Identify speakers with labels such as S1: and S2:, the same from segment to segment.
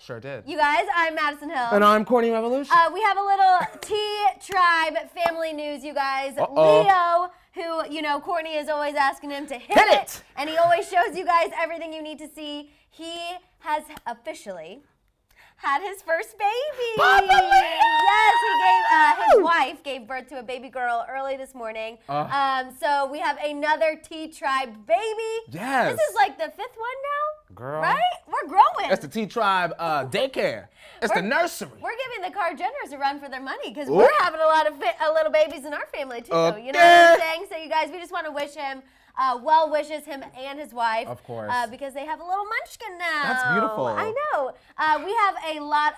S1: Sure did.
S2: You guys, I'm Madison Hill.
S1: And I'm Courtney Revolution.
S2: We have a little T-Tribe family news, you guys. Leo, who, you know, Courtney is always asking him to hit it. And he always shows you guys everything you need to see. He has officially had his first baby.
S1: Papa Leo!
S2: Yes, his wife gave birth to a baby girl early this morning. So we have another T-Tribe baby.
S1: Yes.
S2: This is like the 5th one now.
S1: Girl.
S2: Right? We're growing.
S1: It's the T-Tribe daycare. It's the nursery.
S2: We're giving the Jenners a run for their money because we're having a lot of little babies in our family too.
S1: Okay.
S2: You know what I'm saying? So you guys, we just want to wish him well wishes, him and his wife.
S1: Of course.
S2: Because they have a little munchkin now.
S1: That's beautiful.
S2: I know. We have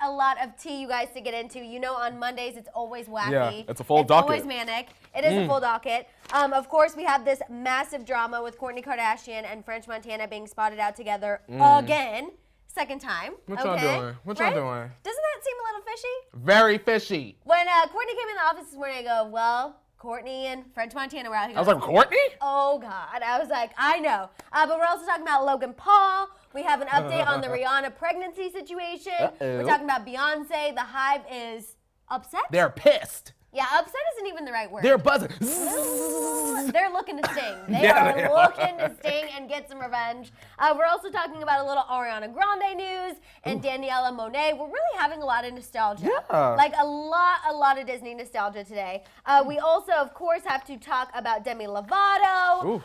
S2: a lot of tea, you guys, to get into. You know, on Mondays, it's always wacky.
S1: Yeah, it's a full docket.
S2: It's always manic. It is a full docket. Of course, we have this massive drama with Kourtney Kardashian and French Montana being spotted out together again. Second time.
S1: What y'all doing? What y'all doing?
S2: Doesn't that seem a little fishy?
S1: Very fishy.
S2: When Kourtney came in the office this morning, I go, well, Kourtney and French Montana were out here.
S1: I was like, Kourtney?
S2: Oh, God. I was like, I know. But we're also talking about Logan Paul. We have an update on the Rihanna pregnancy situation. We're talking about Beyonce. The Hive is upset.
S1: They're pissed.
S2: Yeah, upset isn't even the right word.
S1: They're buzzing.
S2: They're looking to sting. They
S1: Yeah,
S2: are
S1: they
S2: looking to sting and get some revenge. We're also talking about a little Ariana Grande news and Daniela Monet. We're really having a lot of nostalgia.
S1: Yeah.
S2: Like a lot of Disney nostalgia today. We also, of course, have to talk about Demi Lovato.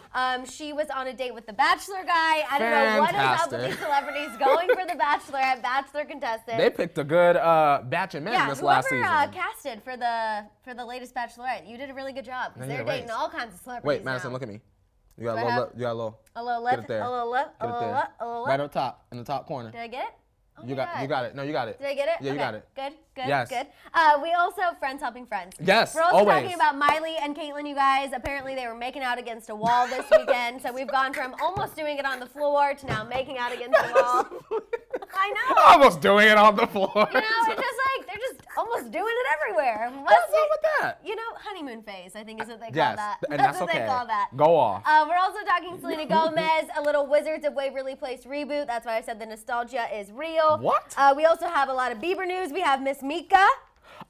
S2: She was on a date with the Bachelor guy. I don't know what is up with these celebrities going for the Bachelorette, Bachelor contestant.
S1: They picked a good batch of men this last season.
S2: Whoever casted for the latest Bachelorette, you did a really good job because they're dating all kinds of celebrities.
S1: Wait, Madison,
S2: now.
S1: look at me. You got a little lip. You got
S2: a little lip.
S1: Get it there.
S2: A little lip.
S1: Get it there. Right up top, in the top corner.
S2: Did I get it? Oh
S1: You got it. No, you got it.
S2: Did I get it?
S1: Yeah, you got it.
S2: Good.
S1: Yes.
S2: Good. We also friends helping friends.
S1: Yes,
S2: We're also
S1: always.
S2: talking about Miley and Caitlyn, you guys. Apparently they were making out against a wall this weekend, so we've gone from almost doing it on the floor to now making out against the wall. I know.
S1: Almost doing it on the floor.
S2: You know, it's just like they're just almost doing it everywhere.
S1: What's wrong with that?
S2: You know, honeymoon phase, I think is what they call
S1: Yes,
S2: that.
S1: and that's
S2: what
S1: okay.
S2: they call that.
S1: Go off.
S2: We're also talking Selena Gomez, a little Wizards of Waverly Place reboot. That's why I said the nostalgia is real.
S1: What?
S2: We also have a lot of Bieber news. We have Miss Mika.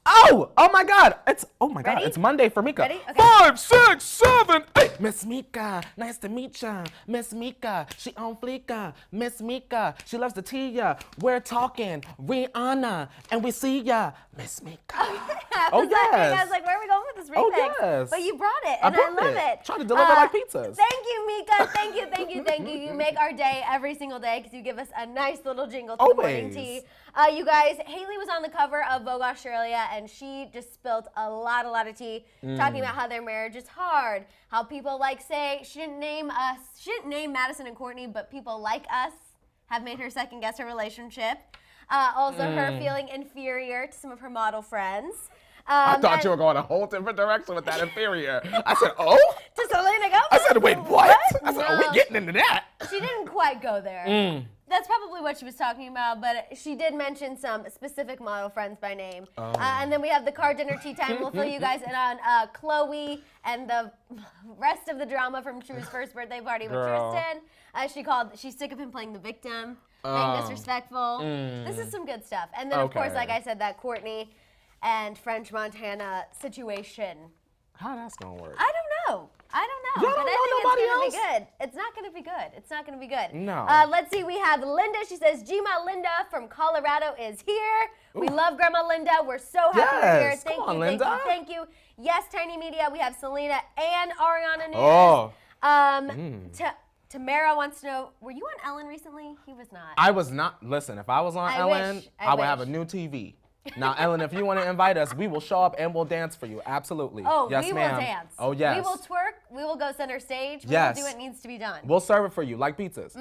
S1: Oh my God!
S2: Ready?
S1: It's Monday for Mika.
S2: Ready? Okay.
S1: 5, 6, 7, 8. Miss Mika, nice to meet ya. Miss Mika, she on fleeka. Miss Mika, she loves the tea ya. We're talking Rihanna, and we see ya. Miss Mika.
S2: I was like, where are we going with this remix?
S1: Oh yes.
S2: But you brought it, and I love it.
S1: Trying to deliver like pizzas.
S2: Thank you, Mika. Thank you. You make our day every single day because you give us a nice little jingle to the morning tea. You guys, Hailey was on the cover of Vogue Australia, and she just spilled a lot of tea, talking about how their marriage is hard, how people say she didn't name Maddison and Courtney, but people like us have made her second guess her relationship. Also, her feeling inferior to some of her model friends.
S1: I thought you were going a whole different direction with that inferior. I said, oh?
S2: To Selena Gomez?
S1: I said, wait, what? I said,
S2: No.
S1: are we getting into that?
S2: She didn't quite go there. That's probably what she was talking about, but she did mention some specific model friends by name. And then we have the dinner tea time. We'll fill you guys in on Khloe and the rest of the drama from True's first birthday party with Tristan. She's sick of him playing the victim, being disrespectful. This is some good stuff. And then, of course, like I said, that Kourtney and French Montana situation.
S1: How that's gonna work?
S2: I don't know.
S1: Y'all don't
S2: but
S1: know
S2: I think
S1: nobody else?
S2: It's not gonna be good.
S1: No.
S2: Let's see. We have Linda. She says, "Grandma Linda from Colorado is here. We love Grandma Linda. We're so happy you're here.
S1: Yes.
S2: Thank
S1: Come on,
S2: you,
S1: Linda.
S2: thank you. Yes, Tiny Media. We have Selena and Ariana news. Tamara wants to know, were you on Ellen recently? He was not.
S1: I was not. Listen, if I was on Ellen, I would have a new TV. Now, Ellen, if you want to invite us, we will show up and we'll dance for you. Absolutely.
S2: Oh,
S1: yes,
S2: we will
S1: ma'am.
S2: dance.
S1: Oh, yes.
S2: We will twerk. We will go center stage. We
S1: Yes.
S2: will do what needs to be done.
S1: We'll serve it for you, like pizzas.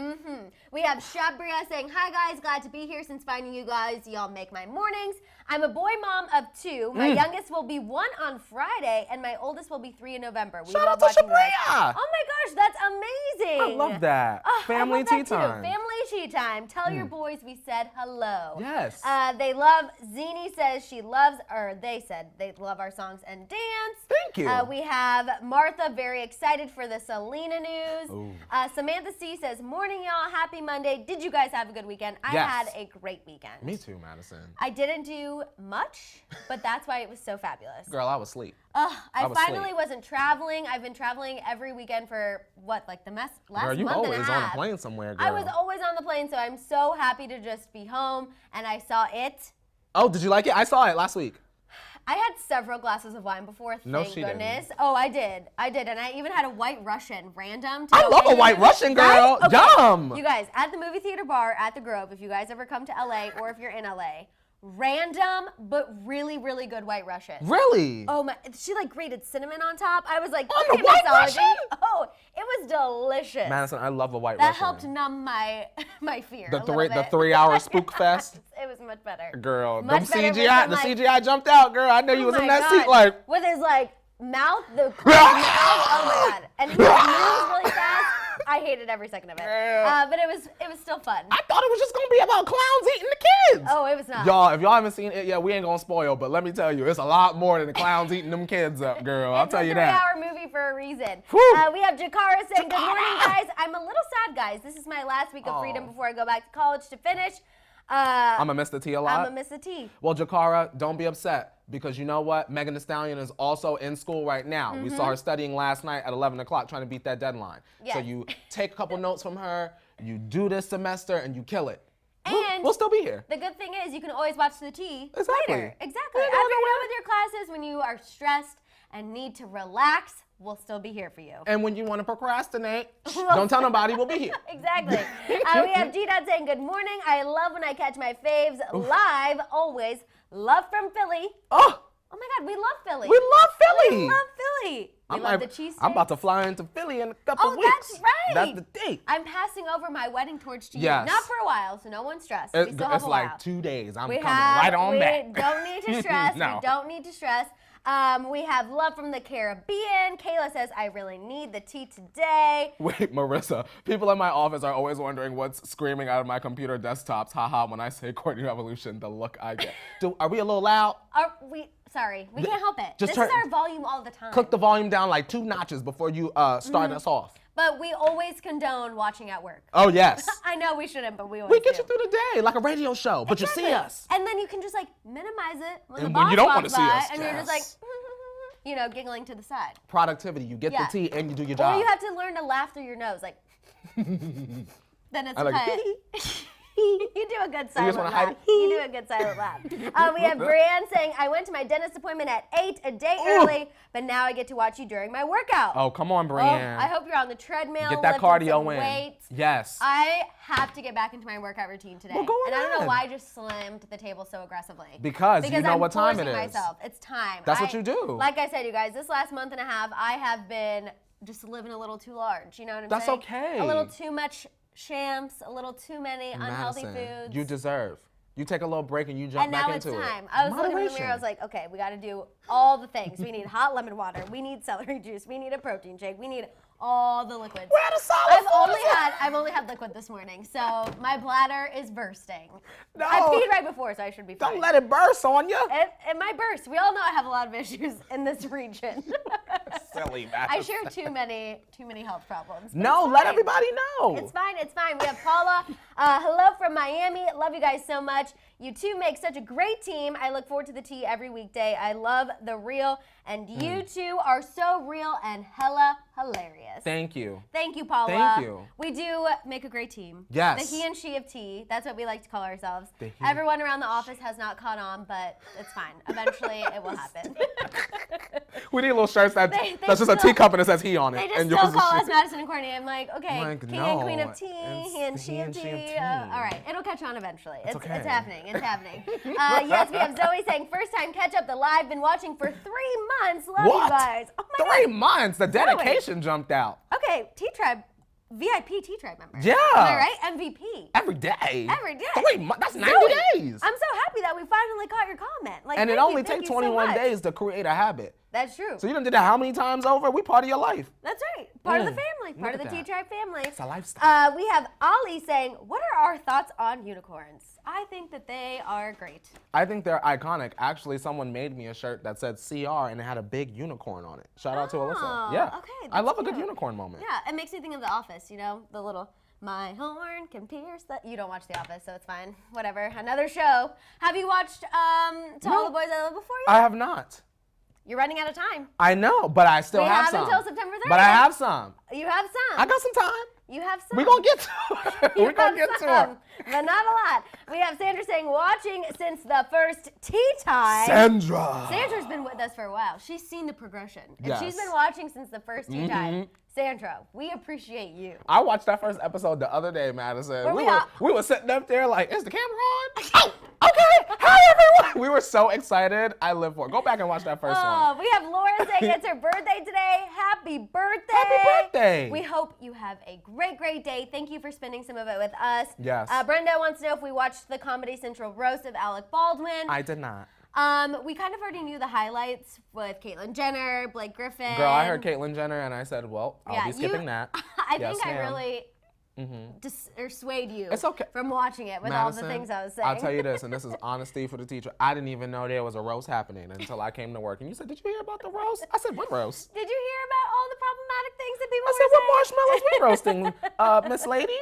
S2: We have Shabria saying, hi guys, glad to be here since finding you guys. Y'all make my mornings. I'm a boy mom of 2. My youngest will be 1 on Friday, and my oldest will be 3 in November. We
S1: Shout
S2: love
S1: out to
S2: watching you guys.
S1: Shabria.
S2: Oh my gosh, that's amazing.
S1: I love that. Family
S2: I love
S1: tea
S2: that too.
S1: time.
S2: Family tea time. Tell your boys we said hello.
S1: Yes.
S2: They love, Zini says they said they love our songs and dance.
S1: Thank Thank you.
S2: We have Martha, very excited for the Selena news. Samantha C says, morning, y'all. Happy Monday. Did you guys have a good weekend? I had a great weekend.
S1: Me too, Madison.
S2: I didn't do much, but that's why it was so fabulous.
S1: Girl, I was asleep.
S2: I finally wasn't traveling. I've been traveling every weekend for last
S1: Girl,
S2: month
S1: you
S2: and a
S1: always
S2: half.
S1: on a plane somewhere, girl.
S2: I was always on the plane, so I'm so happy to just be home, and I saw it.
S1: Oh, did you like it? I saw it last week.
S2: I had several glasses of wine before, thank goodness. Oh, I did, and I even had a White Russian, random.
S1: I love a White Russian, girl.
S2: Right? Okay.
S1: Yum.
S2: You guys, at the movie theater bar at the Grove, if you guys ever come to LA or if you're in LA, random but really, really good White Russian.
S1: Really?
S2: Oh my! She grated cinnamon on top. I was like,
S1: on
S2: okay,
S1: the White
S2: mixology.
S1: Russian?
S2: Oh, it was delicious.
S1: Madison, I love a White
S2: That
S1: Russian.
S2: helped numb my fear.
S1: The
S2: a little bit.
S1: 3-hour spook fest.
S2: It was much better.
S1: Girl,
S2: Much
S1: them
S2: better
S1: CGI,
S2: with
S1: the CGI jumped out, girl. I know you was in that seat
S2: with his mouth, the mouth. Oh my god! And he moves really fast. I hated every second of it. But it was still fun.
S1: I thought it was just gonna be about clowns eating the kids.
S2: Oh, it was not.
S1: Y'all, if y'all haven't seen it yet, we ain't gonna spoil, but let me tell you, it's a lot more than the clowns eating them kids up, girl. I'll tell you that.
S2: It's a 3-hour movie for a reason. We have Jakara saying, good morning, guys. I'm a little sad, guys. This is my last week of freedom before I go back to college to finish.
S1: I'm gonna miss the tea a lot.
S2: I'm gonna miss the tea.
S1: Well, Jakara, don't be upset because you know what? Megan Thee Stallion is also in school right now. We saw her studying last night at 11 o'clock trying to beat that deadline.
S2: Yes.
S1: So you take a couple notes from her, you do this semester, and you kill it.
S2: And
S1: we'll still be here.
S2: The good thing is you can always watch the tea later. Exactly.
S1: Yeah,
S2: After you're done with your classes, when you are stressed and need to relax, we'll still be here for you.
S1: And when you want to procrastinate, don't tell nobody, we'll be here.
S2: Exactly. We have G-Dot saying, good morning. I love when I catch my faves live, always. Love from Philly. Oh my God, we love Philly.
S1: We love Philly.
S2: We love Philly. We love the cheesesteak.
S1: I'm about to fly into Philly in a couple weeks.
S2: That's right.
S1: That's the date.
S2: I'm passing over my wedding torch to you.
S1: Yes.
S2: Not for a while, so no one's stressed. We still have
S1: It's
S2: a
S1: like
S2: while.
S1: 2 days. I'm coming right on back.
S2: We don't need to stress.
S1: No.
S2: We don't need to stress. We have love from the Caribbean. Kayla says, I really need the tea today.
S1: Wait, Marissa, people in my office are always wondering what's screaming out of my computer desktops. Haha, when I say Kourtney Revolution, the look I get. Are we a little loud?
S2: Sorry, we can't help it.
S1: Just
S2: this is our volume all the time.
S1: Click the volume down like 2 notches before you start us off.
S2: But we always condone watching at work.
S1: Oh, yes.
S2: I know we shouldn't, but we always
S1: We get
S2: do.
S1: you through the day like a radio show, but you see us.
S2: And then you can just minimize it when the
S1: And
S2: boss
S1: when you don't
S2: walks
S1: wanna see
S2: by,
S1: us,
S2: and you're just
S1: yes.
S2: giggling to the side.
S1: Productivity. You get the tea and you do your job.
S2: Or you have to learn to laugh through your nose, then it's You do a good silent laugh. You do a good silent laugh. We have Brianne saying, I went to my dentist appointment at 8, a day early, but now I get to watch you during my workout.
S1: Oh, come on, Brianne.
S2: I hope you're on the treadmill.
S1: Get that
S2: lifting
S1: cardio
S2: some
S1: in.
S2: weights.
S1: Yes.
S2: I have to get back into my workout routine today.
S1: Well, go
S2: and I don't know
S1: ahead.
S2: why I just slammed the table so aggressively.
S1: Because you know
S2: I'm
S1: what time it
S2: forcing
S1: is.
S2: myself. It's time.
S1: That's what you do.
S2: Like I said, you guys, this last month and a half, I have been just living a little too large. You know what I'm saying?
S1: That's okay.
S2: A little too much champs, a little too many unhealthy
S1: Madison,
S2: foods.
S1: you deserve. You take a little break and you jump back into it.
S2: And now it's time. I was looking in the mirror, I was like, okay, we got to do all the things. We need hot lemon water. We need celery juice. We need a protein shake. We need all the liquids.
S1: Where the solid
S2: I've only had liquid this morning, so my bladder is bursting.
S1: No.
S2: I peed right before, so I should be fine.
S1: Don't let it burst on you.
S2: It might burst. We all know I have a lot of issues in this region.
S1: Silly, man.
S2: I share too many health problems. but
S1: No,
S2: it's
S1: let
S2: fine.
S1: everybody know.
S2: It's fine. It's fine. We have Paula. Hello from Miami. Love you guys so much. You two make such a great team. I look forward to the tea every weekday. I love the real, and you two are so real and hella hilarious.
S1: Thank you.
S2: Thank you, Paula.
S1: Thank you.
S2: We do make a great team.
S1: Yes.
S2: The he and she of tea. That's what we like to call ourselves.
S1: The he-
S2: Everyone around the office has not caught on, but it's fine. Eventually, it will happen.
S1: We need little shirts that's
S2: They
S1: just a
S2: still-
S1: teacup and it says he on it.
S2: They just
S1: and
S2: still
S1: yours is
S2: call
S1: she.
S2: us Maddison and Courtney. I'm like, okay,
S1: Like,
S2: king
S1: no,
S2: and queen of tea,
S1: it's
S2: he and
S1: the
S2: she
S1: he
S2: of
S1: and she
S2: tea.
S1: of tea.
S2: All right, it'll catch on eventually. It's
S1: okay.
S2: happening. It's happening. Yes, we have Zoe saying, first time catch up the live. Been watching for 3 months. Love
S1: What?
S2: you guys. Oh my
S1: 3
S2: God.
S1: months. The dedication jumped out.
S2: Okay, T-Tribe, VIP T-Tribe member.
S1: Yeah.
S2: Am I right? MVP.
S1: Every day.
S2: Every day.
S1: 3 months. That's 90
S2: Zoe,
S1: days.
S2: I'm so happy that we finally caught your comment. Like,
S1: And it
S2: thank
S1: only
S2: you, thank
S1: takes
S2: you so
S1: 21
S2: much.
S1: days to create a habit.
S2: That's true.
S1: So you done did that how many times over? We part of your life.
S2: That's right. Part of the family. Part of the
S1: Look at
S2: T-Tribe family.
S1: It's a lifestyle.
S2: We have Ollie saying, what are our thoughts on unicorns? I think that they are great.
S1: I think they're iconic. Actually, someone made me a shirt that said CR and it had a big unicorn on it. Shout out to Alyssa. Yeah.
S2: Okay.
S1: I love a
S2: cute.
S1: good unicorn moment.
S2: Yeah, it makes me think of The Office, you know, the little, my horn can pierce the... You don't watch The Office, so it's fine. Whatever. Another show. Have you watched To All the Boys I Love Before yet?
S1: I have not.
S2: You're running out of time.
S1: I know, but I still
S2: We
S1: have
S2: have
S1: some.
S2: until September 30th.
S1: But I have some.
S2: You have some.
S1: I got some time.
S2: You have some.
S1: We're going to get to it. We're going to get to
S2: some,
S1: it.
S2: but not a lot. We have Sandra saying, watching since the first tea time.
S1: Sandra.
S2: Sandra's been with us for a while. She's seen the progression. And
S1: Yes.
S2: she's been watching since the first tea time. Sandra, we appreciate you.
S1: I watched that first episode the other day, Madison.
S2: Where
S1: We were sitting up there like, is the camera on? Oh, okay. Hi, everyone. We were so excited. I live for it. Go back and watch that first one.
S2: We have Laura saying it's her birthday today. Happy birthday.
S1: Happy birthday.
S2: We hope you have a great, great day. Thank you for spending some of it with us.
S1: Yes.
S2: Brenda wants to know if we watched the Comedy Central roast of Alec Baldwin.
S1: I did not.
S2: We kind of already knew the highlights with Caitlyn Jenner, Blake Griffin.
S1: Girl, I heard Caitlyn Jenner and I said, well, I'll be skipping that.
S2: I
S1: Yes,
S2: think I
S1: ma'am.
S2: really swayed you
S1: It's okay.
S2: from watching it with
S1: Madison,
S2: all the things I was saying.
S1: I'll tell you this, and this is honesty for the teacher. I didn't even know there was a roast happening until I came to work. And you said, did you hear about the roast? I said, what roast?
S2: Did you hear about all the problematic things that people
S1: I said,
S2: were
S1: what
S2: saying?
S1: marshmallows we roasting, Miss Lady?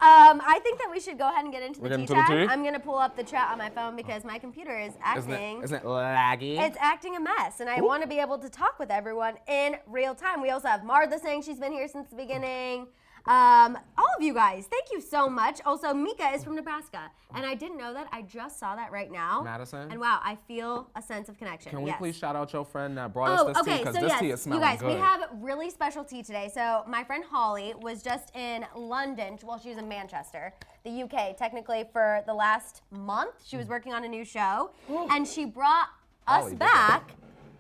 S2: I think that we should go ahead and get into the
S1: We're
S2: tea
S1: getting to the
S2: time.
S1: tea?
S2: I'm going to pull up the chat on my phone because my computer is acting.
S1: Isn't it laggy?
S2: It's acting a mess, and I want to be able to talk with everyone in real time. We also have Martha saying she's been here since the beginning. All of you guys, thank you so much. Also, Mika is from Nebraska, and I didn't know that. I just saw that right now.
S1: Madison?
S2: And wow, I feel a sense of connection.
S1: Can we
S2: Yes.
S1: please shout out your friend that brought us this tea? Because this tea is smelling
S2: you guys,
S1: good.
S2: we have really special tea today. So my friend Holly was just in London. Well, she was in Manchester, the UK, technically for the last month. She was working on a new show, and she brought us
S1: Holly did
S2: back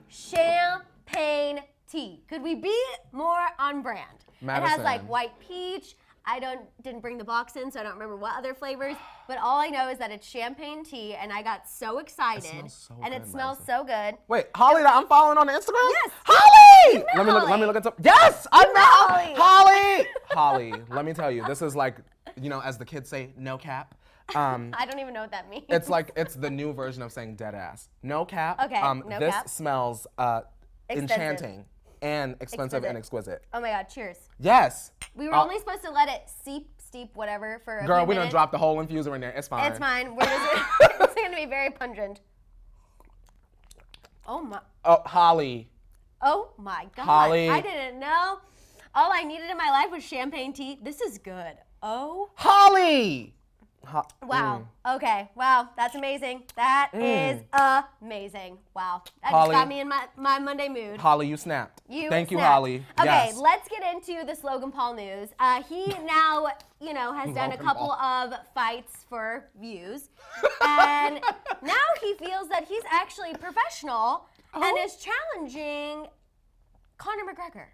S2: champagne tea. Could we be more on brand? It has
S1: Madison.
S2: like white peach. I didn't bring the box in, so I don't remember what other flavors. But all I know is that it's champagne tea, and I got so excited. It smells so good.
S1: Wait, Holly that I'm following on Instagram?
S2: Yes.
S1: Holly!
S2: You know
S1: Let me look at some.
S2: Holly.
S1: Yes! I
S2: You
S1: know
S2: know
S1: Holly! Holly, let me tell you, this is like, you know, as the kids say, no cap.
S2: I don't even know what that means.
S1: It's the new version of saying dead ass. No cap.
S2: Okay, no
S1: this
S2: cap.
S1: smells
S2: Expensive.
S1: enchanting and expensive and exquisite.
S2: Oh my God, cheers.
S1: Yes.
S2: We were only supposed to let it steep, whatever, for a
S1: Girl,
S2: few
S1: we done
S2: minutes.
S1: dropped the whole infuser in there. It's fine.
S2: It's fine. We're just, it's going to be very pungent. Oh my.
S1: Oh, Holly.
S2: Oh my God.
S1: Holly.
S2: I didn't know. All I needed in my life was champagne tea. This is good. Oh.
S1: Holly!
S2: Wow. Okay. Wow. That's amazing. That is amazing. Wow. That
S1: Holly.
S2: just got me in my Monday mood.
S1: Holly, you snapped. Thank you,
S2: snapped.
S1: Holly.
S2: Okay,
S1: Yes.
S2: let's get into this Logan Paul news. He now, has done a
S1: Logan
S2: couple of fights for views. And now he feels that he's actually professional and is challenging Conor McGregor.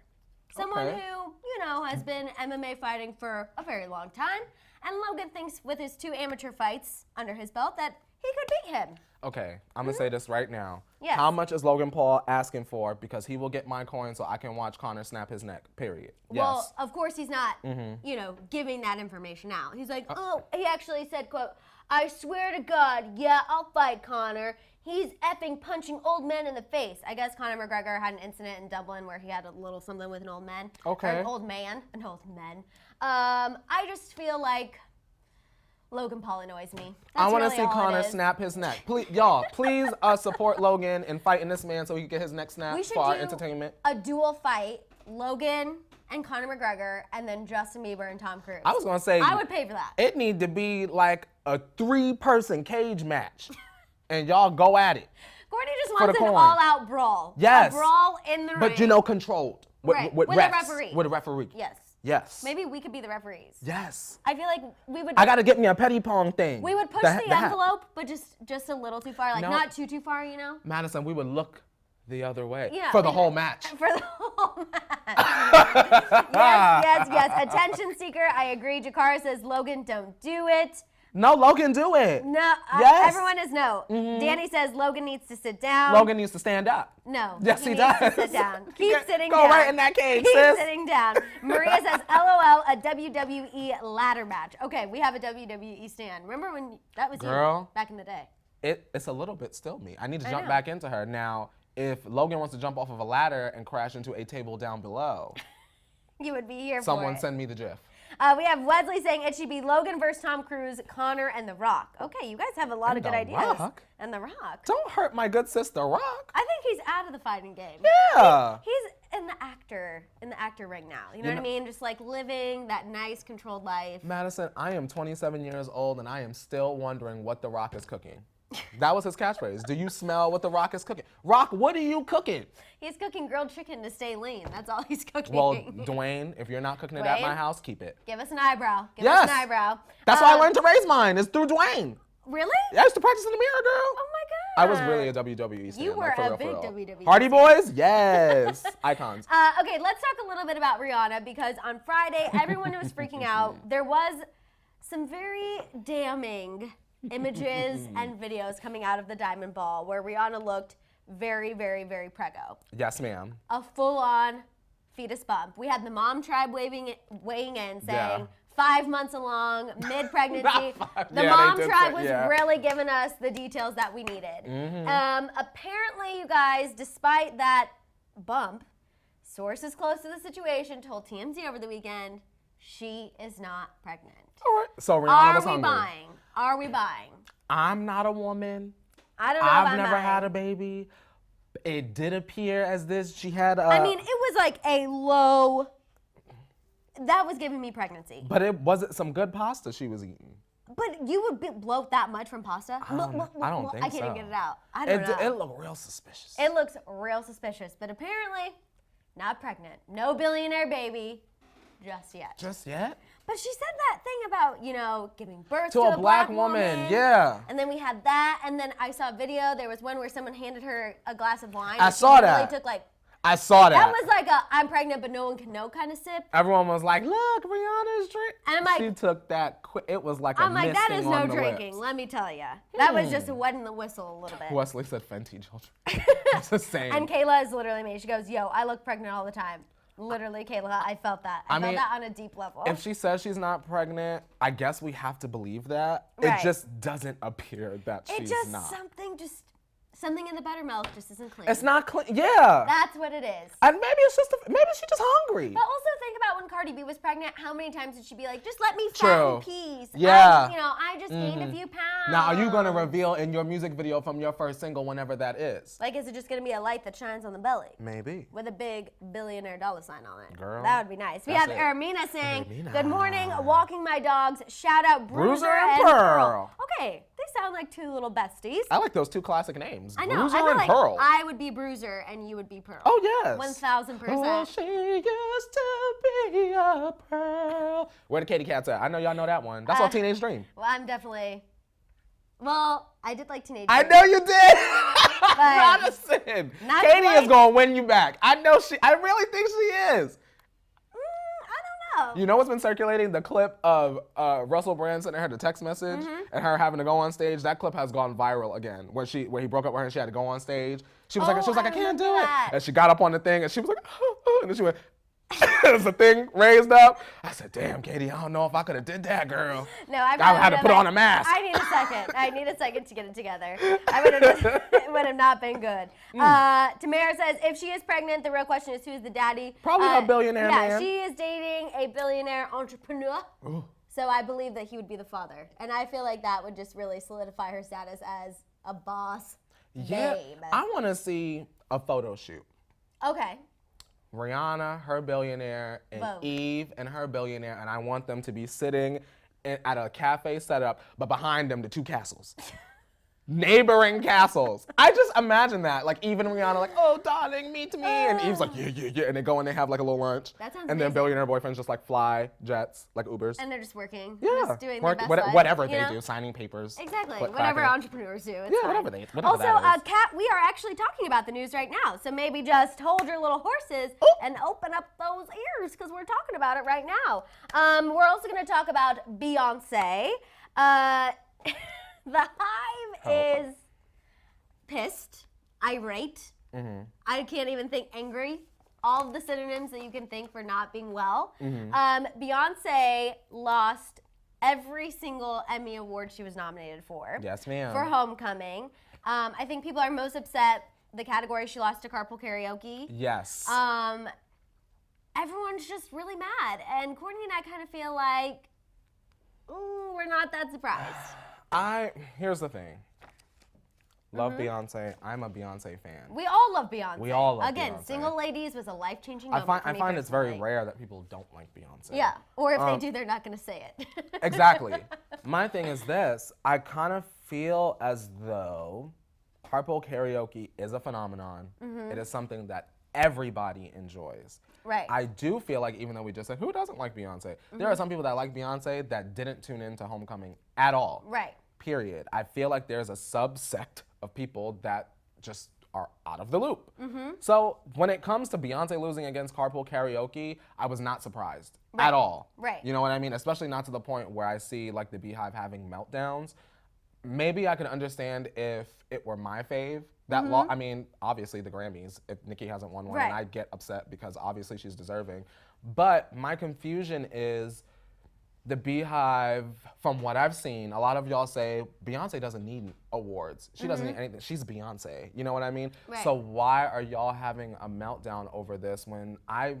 S2: Someone
S1: Okay.
S2: who, has been MMA fighting for a very long time. And Logan thinks with his 2 amateur fights under his belt that he could beat him.
S1: Okay, I'm gonna say this right now.
S2: Yes.
S1: How much is Logan Paul asking for? Because he will get my coin so I can watch Conor snap his neck, period.
S2: Well,
S1: Yes.
S2: of course he's not, giving that information out. He's like, he actually said, quote, I swear to God, yeah, I'll fight Conor. He's effing punching old men in the face. I guess Conor McGregor had an incident in Dublin where he had a little something with an old man.
S1: Okay.
S2: Or an old man. I just feel like Logan Paul annoys me.
S1: I
S2: That's
S1: want to
S2: really
S1: see
S2: all it
S1: Conor
S2: is.
S1: snap his neck. Please, y'all, please support Logan in fighting this man so he can get his neck snapped
S2: We should
S1: for our
S2: do
S1: entertainment.
S2: a dual fight, Logan and Conor McGregor, and then Justin Bieber and Tom Cruise.
S1: I was gonna say
S2: I would pay for that.
S1: it need to be like a 3-person cage match, and y'all go at it.
S2: Courtney just
S1: For the
S2: wants an
S1: coin.
S2: all-out brawl.
S1: Yes.
S2: A brawl in the ring.
S1: But controlled
S2: Right,
S1: with
S2: with a
S1: refs,
S2: referee.
S1: With a referee.
S2: Yes.
S1: Yes.
S2: Maybe we could be the referees.
S1: Yes.
S2: I feel like we would.
S1: I gotta get me a petty pong thing.
S2: We would push
S1: The hat.
S2: envelope, but just a little too far, like
S1: No.
S2: not too far,
S1: Madison, we would look the other way
S2: Yeah,
S1: for the
S2: we-
S1: whole match.
S2: For the whole match. Yes. Attention seeker, I agree. Jakara says, Logan, don't do it.
S1: No, Logan, do it.
S2: No,
S1: Yes.
S2: everyone is no. Danny says Logan needs to sit down.
S1: Logan needs to stand up.
S2: No.
S1: Yes, he
S2: needs
S1: does.
S2: to sit down. Keep sitting
S1: Go
S2: down.
S1: right in that cage,
S2: Keep
S1: sis.
S2: sitting down. Maria says, LOL, a WWE ladder match. Okay, we have a WWE stand. Remember when that was
S1: Girl.
S2: you back in the day?
S1: It's a little bit still me. I need to jump
S2: know.
S1: back into her. Now, if Logan wants to jump off of a ladder and crash into a table down below,
S2: You would be here
S1: someone
S2: for it.
S1: send me the GIF.
S2: We have Wesley saying it should be Logan versus Tom Cruise, Connor, and The Rock. Okay, you guys have a lot of good
S1: The
S2: ideas.
S1: Rock?
S2: And The Rock.
S1: Don't hurt my good sister Rock.
S2: I think he's out of the fighting game.
S1: Yeah.
S2: He's in the actor ring now. You know what I mean? Just like living that nice, controlled life.
S1: Madison, I am 27 years old and I am still wondering what The Rock is cooking. That was his catchphrase. Do you smell what The Rock is cooking? Rock, what are you cooking?
S2: He's cooking grilled chicken to stay lean. That's all he's cooking.
S1: Well, Dwayne, if you're not cooking it at my
S2: Dwayne?
S1: house, keep it.
S2: Give us an eyebrow. Give
S1: Yes.
S2: us an eyebrow.
S1: That's how I learned to raise mine, is through Dwayne.
S2: Really?
S1: I used to practice in the mirror, girl.
S2: Oh my
S1: I
S2: God.
S1: was really a WWE fan.
S2: You were
S1: like, for
S2: a
S1: real,
S2: big
S1: for real.
S2: WWE
S1: Hardy
S2: fan.
S1: Boys? Yes. Icons.
S2: Okay, let's talk a little bit about Rihanna because on Friday, everyone was freaking out. There was some very damning images and videos coming out of the Diamond Ball where Rihanna looked very, very, very preggo.
S1: Yes, ma'am.
S2: A full-on fetus bump. We had the mom tribe weighing in saying
S1: Yeah.
S2: 5 months along, mid-pregnancy.
S1: Not 5.
S2: The
S1: Yeah,
S2: mom
S1: they did
S2: tribe
S1: say-
S2: was
S1: yeah.
S2: really giving us the details that we needed. Apparently, you guys, despite that bump, sources close to the situation told TMZ over the weekend she is not pregnant.
S1: All right. So Rihanna
S2: Are
S1: was
S2: we
S1: hungry.
S2: buying? Are we buying?
S1: I'm not a woman.
S2: I don't know if
S1: I've
S2: I'm
S1: never
S2: buying.
S1: had a baby. It did appear as this she had a...
S2: I mean, it was like a low... That was giving me pregnancy.
S1: But it wasn't some good pasta she was eating.
S2: But you would bloat that much from pasta?
S1: I don't think
S2: I can't even
S1: so.
S2: get it out. I don't know.
S1: It looked real suspicious.
S2: It looks real suspicious, but apparently not pregnant. No billionaire baby just yet.
S1: Just yet?
S2: But she said that thing about, giving birth
S1: To a black woman, yeah.
S2: And then we had that, and then I saw a video. There was one where someone handed her a glass of wine.
S1: I
S2: and she
S1: saw
S2: literally
S1: that.
S2: took like,
S1: I saw that.
S2: that was like a I'm pregnant but no one can know kind of sip.
S1: Everyone was like, look, Rihanna's drinking.
S2: And I'm like-
S1: she took that quick. It was like a
S2: I'm like, that
S1: misting
S2: is no
S1: on the
S2: drinking,
S1: lips.
S2: let me tell you. That was just wetting the whistle a little bit.
S1: Wesley said Fenty children. It's the same.
S2: And Kayla is literally me. She goes, yo, I look pregnant all the time. Literally, Kayla, I felt that. I felt
S1: mean,
S2: that on a deep level.
S1: if she says she's not pregnant, I guess we have to believe that.
S2: Right.
S1: It just doesn't appear that she's not.
S2: Something in the buttermilk just isn't clean.
S1: It's not clean. Yeah.
S2: That's what it is.
S1: And maybe it's just, maybe she's just hungry.
S2: But also think about when Cardi B was pregnant, how many times did she be like, just let me
S1: True.
S2: fat in peace.
S1: Yeah.
S2: I just gained a few pounds.
S1: Now, are you going to reveal in your music video from your first single, whenever that is?
S2: Like, is it just going to be a light that shines on the belly?
S1: Maybe.
S2: With a big billionaire dollar sign on it.
S1: Girl,
S2: That would be nice. We
S1: that's
S2: have
S1: it.
S2: Ermina saying,
S1: Ermina.
S2: good morning, walking my dogs. Shout out Bruiser,
S1: and
S2: and
S1: Pearl.
S2: Okay, they sound like two little besties.
S1: I like those two classic names.
S2: I know.
S1: Bruiser
S2: I feel
S1: and
S2: like
S1: Pearl.
S2: I would be Bruiser and you would be Pearl.
S1: Oh, yes.
S2: 1000%.
S1: Oh, she used to be a pearl. Where the Katy Cats at? I know y'all know that one. That's all Teenage Dream.
S2: Well, I'm definitely. Well, I did like Teenage
S1: I
S2: Dream.
S1: know you did.
S2: But
S1: Madison.
S2: not
S1: Katy
S2: quite.
S1: is going to win you back. I really think she is.
S2: I don't know.
S1: You know what's been circulating? The clip of Russell Brand sending her the text message and her having to go on stage. That clip has gone viral again. Where he broke up with her and she had to go on stage. She was like,
S2: Oh,
S1: I
S2: I
S1: can't do
S2: remember
S1: it.
S2: that.
S1: And she got up on the thing and she was like, and then she went, there's a thing raised up. I said, damn, Katy, I don't know if I could have did that, girl.
S2: No, I
S1: had to put on a mask.
S2: I need a second. I need a second to get it together. It would have not been good. Tamara says, if she is pregnant, the real question is who's the daddy?
S1: Probably her billionaire
S2: yeah,
S1: man.
S2: she is dating a billionaire entrepreneur.
S1: Ooh.
S2: So I believe that he would be the father. And I feel like that would just really solidify her status as a boss
S1: Yeah,
S2: babe.
S1: I want to see a photo shoot.
S2: Okay.
S1: Rihanna, her billionaire, and
S2: Vogue.
S1: Eve and her billionaire, and I want them to be sitting at a cafe setup, but behind them the two castles. Neighboring castles. I just imagine that. Like, Eve and Rihanna, like, oh, darling, meet me. And Eve's like, yeah. And they go and they have like a little lunch.
S2: That sounds
S1: And their
S2: amazing.
S1: billionaire boyfriends just like fly jets, like Ubers.
S2: And they're just working.
S1: Yeah.
S2: Just doing
S1: Work-
S2: their best life,
S1: whatever
S2: you
S1: they
S2: know?
S1: do, signing papers.
S2: Exactly.
S1: click
S2: Whatever
S1: clacking.
S2: entrepreneurs do. It's
S1: Yeah,
S2: fine.
S1: whatever that
S2: Also,
S1: is.
S2: Kat, we are actually talking about the news right now. So maybe just hold your little horses and open up those ears because we're talking about it right now. We're also going to talk about Beyonce. The Hive is pissed, irate. I can't even think angry. All of the synonyms that you can think for not being well. Beyonce lost every single Emmy award she was nominated for.
S1: Yes, ma'am.
S2: For Homecoming. I think people are most upset the category she lost to Carpool Karaoke.
S1: Yes.
S2: Everyone's just really mad. And Kourtney and I kind of feel like, ooh, we're not that surprised.
S1: Here's the thing. Love Beyonce. I'm a Beyonce fan.
S2: We all love Beyonce.
S1: We all love
S2: Again,
S1: Beyonce.
S2: Single Ladies was a life-changing moment
S1: I find it's very rare that people don't like Beyonce.
S2: Yeah, or if they do, they're not going to say it.
S1: Exactly. My thing is this. I kind of feel as though Carpool Karaoke is a phenomenon. It is something that everybody enjoys.
S2: Right.
S1: I do feel like, even though we just said, who doesn't like Beyonce? There are some people that like Beyonce that didn't tune into Homecoming at all.
S2: Right.
S1: Period. I feel like there's a subsect of people that just are out of the loop. So when it comes to Beyonce losing against Carpool Karaoke, I was not surprised at all.
S2: Right.
S1: You know what I mean? Especially not to the point where I see like the Beehive having meltdowns. Maybe I could understand if it were my fave. That I mean, obviously the Grammys, if Nicki hasn't won one, and I'd get upset because obviously she's deserving. But my confusion is the Beehive, from what I've seen, a lot of y'all say Beyonce doesn't need awards. She doesn't need anything. She's Beyonce. You know what I mean?
S2: Right.
S1: So why are y'all having a meltdown over this when I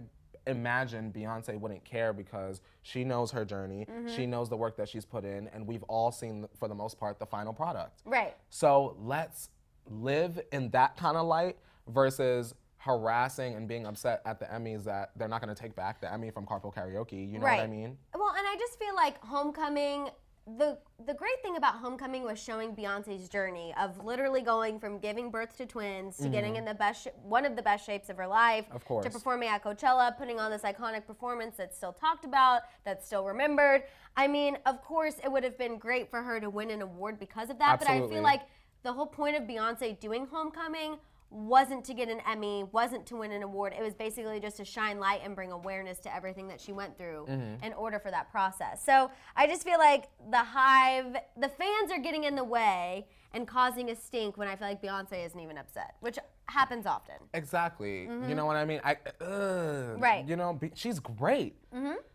S1: imagine Beyonce wouldn't care because she knows her journey, she knows the work that she's put in, and we've all seen, for the most part, the final product.
S2: Right.
S1: So let's live in that kind of light versus harassing and being upset at the Emmys that they're not going to take back the Emmy from Carpool Karaoke. You know what I mean?
S2: Well, and I just feel like Homecoming, the great thing about Homecoming was showing Beyonce's journey of literally going from giving birth to twins to getting in the one of the best shapes of her life,
S1: of course,
S2: to performing at Coachella, putting on this iconic performance that's still talked about, that's still remembered. I mean, of course, it would have been great for her to win an award because of that,
S1: Absolutely.
S2: but I feel like the whole point of Beyonce doing Homecoming wasn't to get an Emmy, wasn't to win an award. It was basically just to shine light and bring awareness to everything that she went through in order for that process. So I just feel like the Hive, the fans are getting in the way and causing a stink when I feel like Beyonce isn't even upset, which happens often.
S1: Exactly. You know what I mean?
S2: Right.
S1: You know, she's great.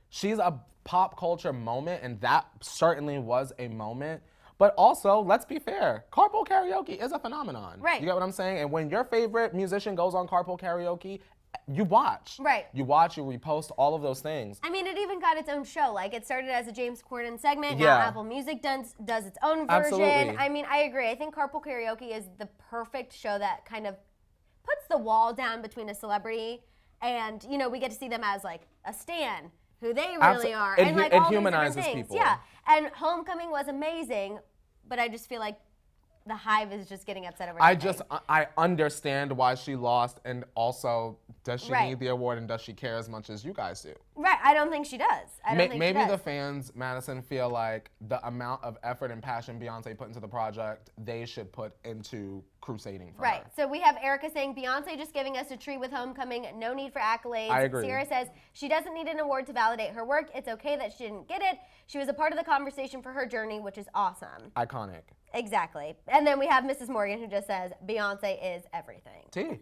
S1: She's a pop culture moment, and that certainly was a moment. But also, let's be fair, Carpool Karaoke is a phenomenon.
S2: Right.
S1: You get what I'm saying? And when your favorite musician goes on Carpool Karaoke, you watch.
S2: Right.
S1: You watch, you repost, all of those things.
S2: I mean, it even got its own show. Like, it started as a James Corden segment.
S1: Yeah.
S2: Now Apple Music does its own version.
S1: Absolutely.
S2: I mean, I agree. I think Carpool Karaoke is the perfect show that kind of puts the wall down between a celebrity and, you know, we get to see them as, like, a stan, who they really are.
S1: It,
S2: and, like,
S1: it
S2: all
S1: humanizes
S2: these different things.
S1: people.
S2: Yeah. And Homecoming was amazing, but I just feel like the Hive is just getting upset over everything.
S1: I understand why she lost, and also, does she
S2: Right.
S1: need the award, and does she care as much as you guys do?
S2: Right, I don't think she does. I don't think
S1: Maybe
S2: she does.
S1: the fans, Madison, feel like the amount of effort and passion Beyonce put into the project, they should put into crusading for
S2: Right.
S1: her.
S2: So we have Erica saying, Beyonce just giving us a treat with Homecoming. No need for accolades.
S1: I agree.
S2: Sierra says, she doesn't need an award to validate her work. It's okay that she didn't get it. She was a part of the conversation for her journey, which is awesome.
S1: Iconic.
S2: Exactly. And then we have Mrs. Morgan who just says, Beyonce is everything.
S1: D.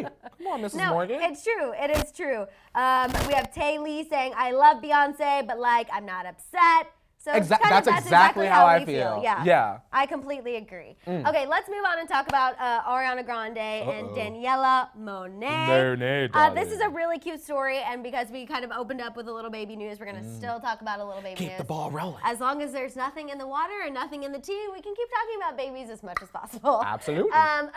S1: Come on, Mrs. Morgan.
S2: It's true. It is true. We have Tay Lee saying, I love Beyonce, but like, I'm not upset. So
S1: That's exactly how I
S2: we
S1: feel.
S2: Yeah. I completely agree. Okay, let's move on and talk about Ariana Grande and Daniela Monáe. This is a really cute story, and because we kind of opened up with a little baby news, we're going to still talk about a little baby news.
S1: Keep the ball rolling.
S2: As long as there's nothing in the water and nothing in the tea, we can keep talking about babies as much as possible.
S1: Absolutely.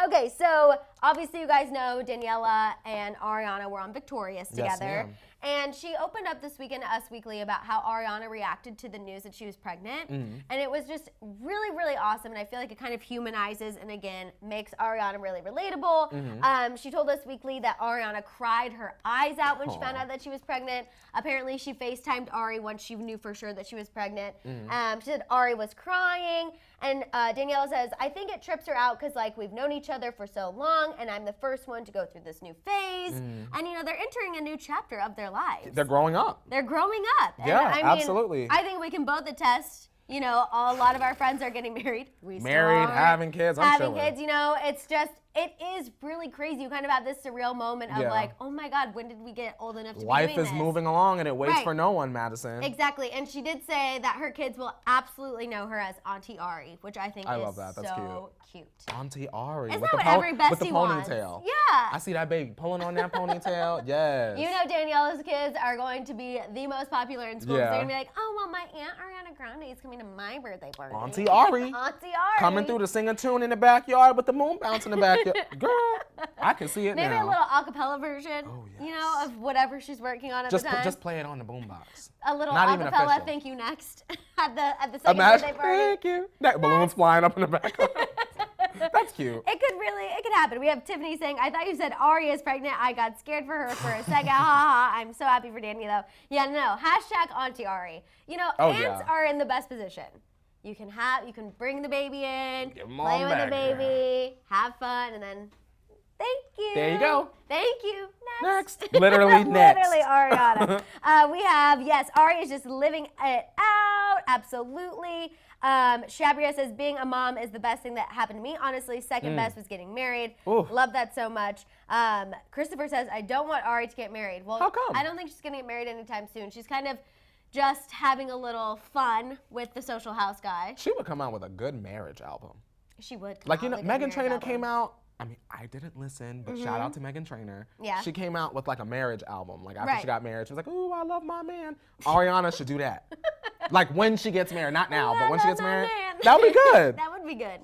S2: Okay, so obviously you guys know Daniela and Ariana were on Victorious together.
S1: Ma'am.
S2: And she opened up this weekend to Us Weekly about how Ariana reacted to the news that she was pregnant. And it was just really, really awesome. And I feel like it kind of humanizes and, again, makes Ariana really relatable. She told Us Weekly that Ariana cried her eyes out when she found out that she was pregnant. Apparently, she FaceTimed Ari once she knew for sure that she was pregnant. She said Ari was crying. And Daniela says, I think it trips her out because, like, we've known each other for so long, and I'm the first one to go through this new phase. And, you know, they're entering a new chapter of their lives.
S1: They're growing up.
S2: They're growing up. And,
S1: Yeah,
S2: I mean,
S1: absolutely.
S2: I think we can both attest You know, a lot of our friends are getting married. We still
S1: Married,
S2: are.
S1: having kids, I'm
S2: having
S1: chilling.
S2: kids, you know, it is really crazy. You kind of have this surreal moment of like, oh my God, when did we get old enough to
S1: Life
S2: be doing
S1: is
S2: this?
S1: moving along and it waits
S2: Right.
S1: for no one, Maddison.
S2: Exactly, and she did say that her kids will absolutely know her as Auntie Ari, which I think
S1: I
S2: is
S1: love that. That's
S2: so cute.
S1: Auntie Ari.
S2: Isn't
S1: with
S2: that
S1: the
S2: what every
S1: with the
S2: bestie wants?
S1: ponytail.
S2: Yeah.
S1: I see that baby pulling on that ponytail. Yes.
S2: You know Daniela's kids are going to be the most popular in school.
S1: Yeah.
S2: They're going to be like, oh, well, my Aunt Ariana Grande is coming to my birthday party.
S1: Auntie Ari.
S2: Auntie Ari.
S1: Coming through to sing a tune in the backyard with the moon bouncing in the backyard. Girl, I can see it
S2: Maybe
S1: now.
S2: a little acapella version,
S1: Oh,
S2: you know, of whatever she's working on at the time.
S1: Just play it on the boombox.
S2: A little
S1: Not even
S2: acapella
S1: official.
S2: thank you next at the second
S1: Imagine,
S2: birthday party.
S1: thank you. That balloon's flying up in the background. That's cute.
S2: It could happen. We have Tiffany saying, I thought you said Ari is pregnant. I got scared for her for a second. Ha ha. I'm so happy for Danny though. Yeah, no. Hashtag Auntie Ari. You know,
S1: Oh,
S2: aunts
S1: yeah.
S2: are in the best position. You can bring the baby in,
S1: Give 'em
S2: play
S1: on
S2: with the
S1: back,
S2: baby, have fun, and then thank you.
S1: There you go.
S2: Thank you.
S1: Next. Literally next.
S2: Literally Ariana. We have, yes, Ari is just living it out. Absolutely. Shabria says, being a mom is the best thing that happened to me. Honestly, second best was getting married.
S1: Oof.
S2: Love that so much. Christopher says, I don't want Ari to get married. Well,
S1: How come?
S2: I don't think she's going to get married anytime soon. She's kind of just having a little fun with the Social House guy.
S1: She would come out with a good marriage album.
S2: She would.
S1: Like, you know, Meghan Trainor came out. I mean, I didn't listen, but shout out to Meghan Trainor.
S2: Yeah.
S1: She came out with like a marriage album. Like after
S2: Right.
S1: she got married, she was like, "Ooh, I love my man." Ariana should do that. Like when she gets married, not now, but when she gets married, that would be good.
S2: That would be good.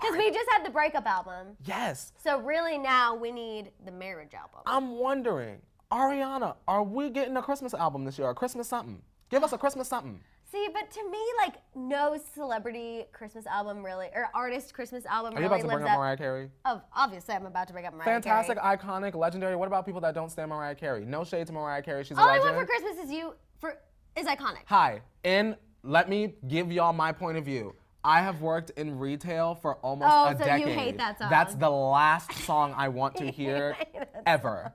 S2: Because we just had the breakup album.
S1: Yes.
S2: So really now we need the marriage album.
S1: I'm wondering, Ariana, are we getting a Christmas album this year? A Christmas something? Give us a Christmas something.
S2: See, but to me, like, no celebrity Christmas album really, or artist Christmas album
S1: Are you
S2: really
S1: about to bring
S2: lives
S1: up
S2: up.
S1: Mariah Carey?
S2: Oh, obviously, I'm about to bring up Mariah
S1: Fantastic,
S2: Carey.
S1: iconic, legendary. What about people that don't stand Mariah Carey? No shade to Mariah Carey. She's a
S2: All I
S1: legend.
S2: Want for Christmas is You is iconic.
S1: Hi, and let me give y'all my point of view. I have worked in retail for almost a
S2: so
S1: decade.
S2: you hate that song.
S1: That's the last song I want to hear ever.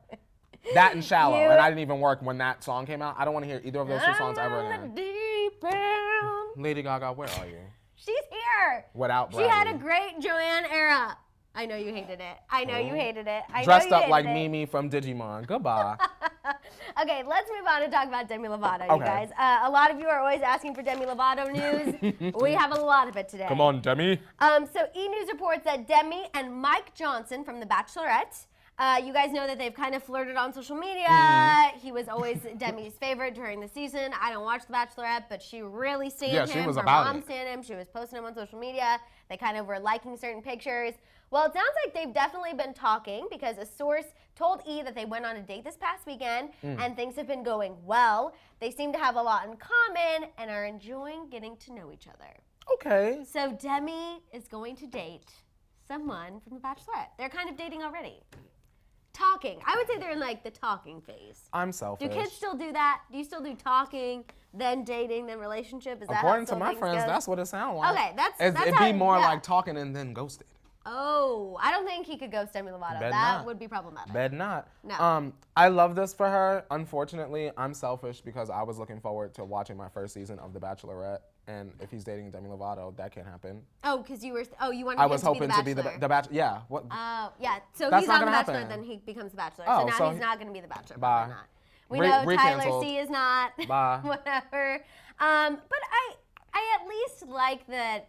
S1: That and Shallow, and I didn't even work when that song came out. I don't want to hear either of those two songs ever again.
S2: Deep down.
S1: Lady Gaga, where are you?
S2: She's here.
S1: Without
S2: She had a
S1: Bradley.
S2: great Joanne era. I know you hated it. I know you hated it. I
S1: Dressed
S2: know you
S1: up like
S2: hated it.
S1: Mimi from Digimon. Goodbye.
S2: Okay, let's move on and talk about Demi Lovato, you
S1: Okay.
S2: guys. A lot of you are always asking for Demi Lovato news. We have a lot of it today.
S1: Come on, Demi.
S2: So E! News reports that Demi and Mike Johnson from The Bachelorette, you guys know that they've kind of flirted on social media. He was always Demi's favorite during the season. I don't watch The Bachelorette, but she really stanned
S1: Yeah,
S2: him.
S1: she was
S2: Her
S1: about
S2: mom
S1: it.
S2: stanned him. She was posting him on social media. They kind of were liking certain pictures. Well, it sounds like they've definitely been talking because a source told E! that they went on a date this past weekend and things have been going well. They seem to have a lot in common and are enjoying getting to know each other.
S1: Okay.
S2: So Demi is going to date someone from The Bachelorette. They're kind of dating already. Talking. I would say they're in like the talking phase.
S1: I'm selfish.
S2: Do kids still do that? Do you still do talking, then dating, then relationship? Is that
S1: According
S2: how
S1: to my
S2: things
S1: friends,
S2: goes?
S1: that's what it sounds like.
S2: Okay, that's
S1: It'd
S2: how,
S1: be more
S2: yeah.
S1: like talking and then ghosted.
S2: Oh, I don't think he could ghost Demi Lovato.
S1: Bet
S2: That
S1: not.
S2: would be problematic.
S1: Bet not.
S2: No.
S1: I love this for her. Unfortunately, I'm selfish because I was looking forward to watching my first season of The Bachelorette. And if he's dating Demi Lovato, that can't happen.
S2: Oh, because you wanted
S1: I
S2: him
S1: was
S2: to be
S1: hoping
S2: the
S1: to be
S2: Bachelor.
S1: the Bachelor. Yeah. What?
S2: Oh, yeah. So
S1: That's
S2: he's
S1: not
S2: on The
S1: gonna
S2: Bachelor,
S1: happen.
S2: then he becomes The Bachelor.
S1: Oh,
S2: so now
S1: so
S2: he's not going to be The Bachelor.
S1: Bye.
S2: Probably not. We know Tyler
S1: Re-canceled.
S2: C is not.
S1: Bye.
S2: Whatever. But I at least like that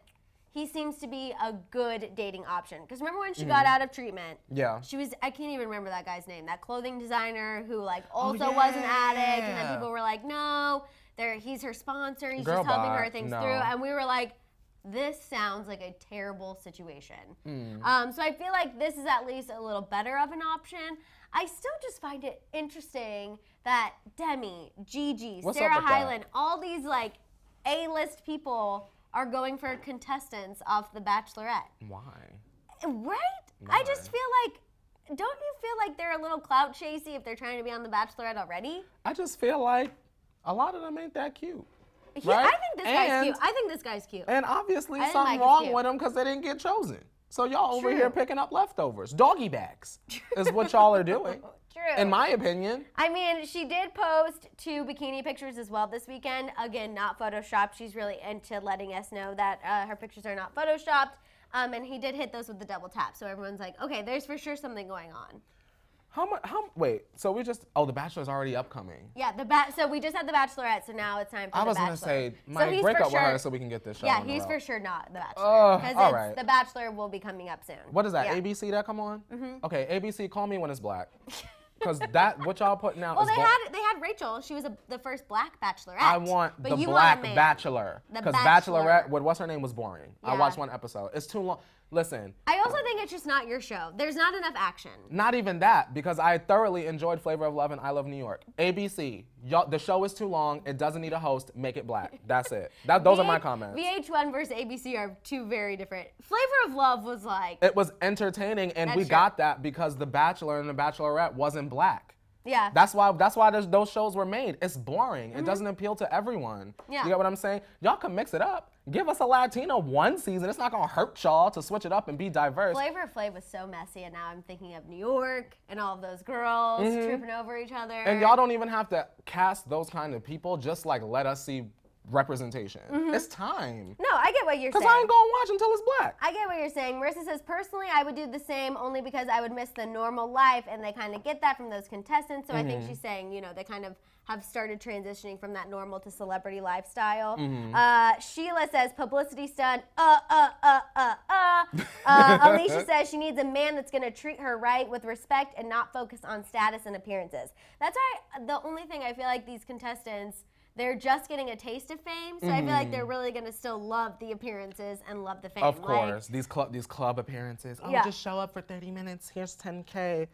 S2: he seems to be a good dating option. Because remember when she got out of treatment?
S1: Yeah.
S2: She was, I can't even remember that guy's name, that clothing designer who like also was an addict. And then
S1: yeah.
S2: people were like, no, he's her sponsor. He's
S1: Girl,
S2: just helping
S1: bye.
S2: her things
S1: No.
S2: through. And we were like, this sounds like a terrible situation. So I feel like this is at least a little better of an option. I still just find it interesting that Demi, Gigi,
S1: What's
S2: Sarah
S1: up with that?
S2: Hyland, all these like A-list people are going for contestants off The Bachelorette.
S1: Why?
S2: Right?
S1: Why?
S2: I just feel like, don't you feel like they're a little clout chasey if they're trying to be on The Bachelorette already?
S1: I just feel like a lot of them ain't that cute.
S2: I
S1: Right?
S2: think this guy's
S1: And-
S2: cute. I think this guy's cute.
S1: And obviously
S2: I think
S1: something
S2: Mike is
S1: wrong
S2: cute.
S1: with them because they didn't get chosen. So y'all over
S2: True.
S1: here picking up leftovers. Doggy bags is what y'all are doing.
S2: True.
S1: In my opinion.
S2: I mean, she did post 2 bikini pictures as well this weekend. Again, not photoshopped. She's really into letting us know that her pictures are not photoshopped. And he did hit those with the double tap. So everyone's like, okay, there's for sure something going on.
S1: Wait, so The Bachelor's already upcoming.
S2: Yeah, so we just had The Bachelorette, so now it's time for The Bachelor.
S1: I was going to say, Mike, break up with her so we can get this show.
S2: Yeah, he's for sure not The Bachelor. Because The Bachelor will be coming up soon.
S1: What is that, ABC that come on? Mm-hmm. Okay, ABC, call me when it's black. Because what y'all putting out is
S2: they had Rachel. She was the first black Bachelorette.
S1: I want the black Bachelor. Because Bachelorette, what's her name, was boring. Yeah. I watched one episode. It's too long. Listen.
S2: I also think it's just not your show. There's not enough action.
S1: Not even that, because I thoroughly enjoyed Flavor of Love and I Love New York. ABC, the show is too long. It doesn't need a host. Make it black. That's it. Those are my comments.
S2: VH1 versus ABC are 2 very different. Flavor of Love was like...
S1: It was entertaining, and we got that because The Bachelor and The Bachelorette wasn't black.
S2: Yeah.
S1: That's why those shows were made. It's boring. It doesn't appeal to everyone. Yeah. You get what I'm saying? Y'all can mix it up. Give us a Latino one season. It's not going to hurt y'all to switch it up and be diverse.
S2: Flavor of Flav was so messy, and now I'm thinking of New York and all of those girls tripping over each other.
S1: And y'all don't even have to cast those kind of people. Just like let us see representation. It's time.
S2: No, I get what you're saying.
S1: Because I ain't going to watch until it's black.
S2: I get what you're saying. Marissa says, personally, I would do the same only because I would miss the normal life, and they kind of get that from those contestants. So I think she's saying, they kind of have started transitioning from that normal to celebrity lifestyle. Sheila says, publicity stunt, Alicia says she needs a man that's going to treat her right with respect and not focus on status and appearances. That's why the only thing I feel like these contestants, they're just getting a taste of fame, so I feel like they're really gonna still love the appearances and love the fame.
S1: Of course, these club appearances. Oh, just show up for 30 minutes. Here's 10K.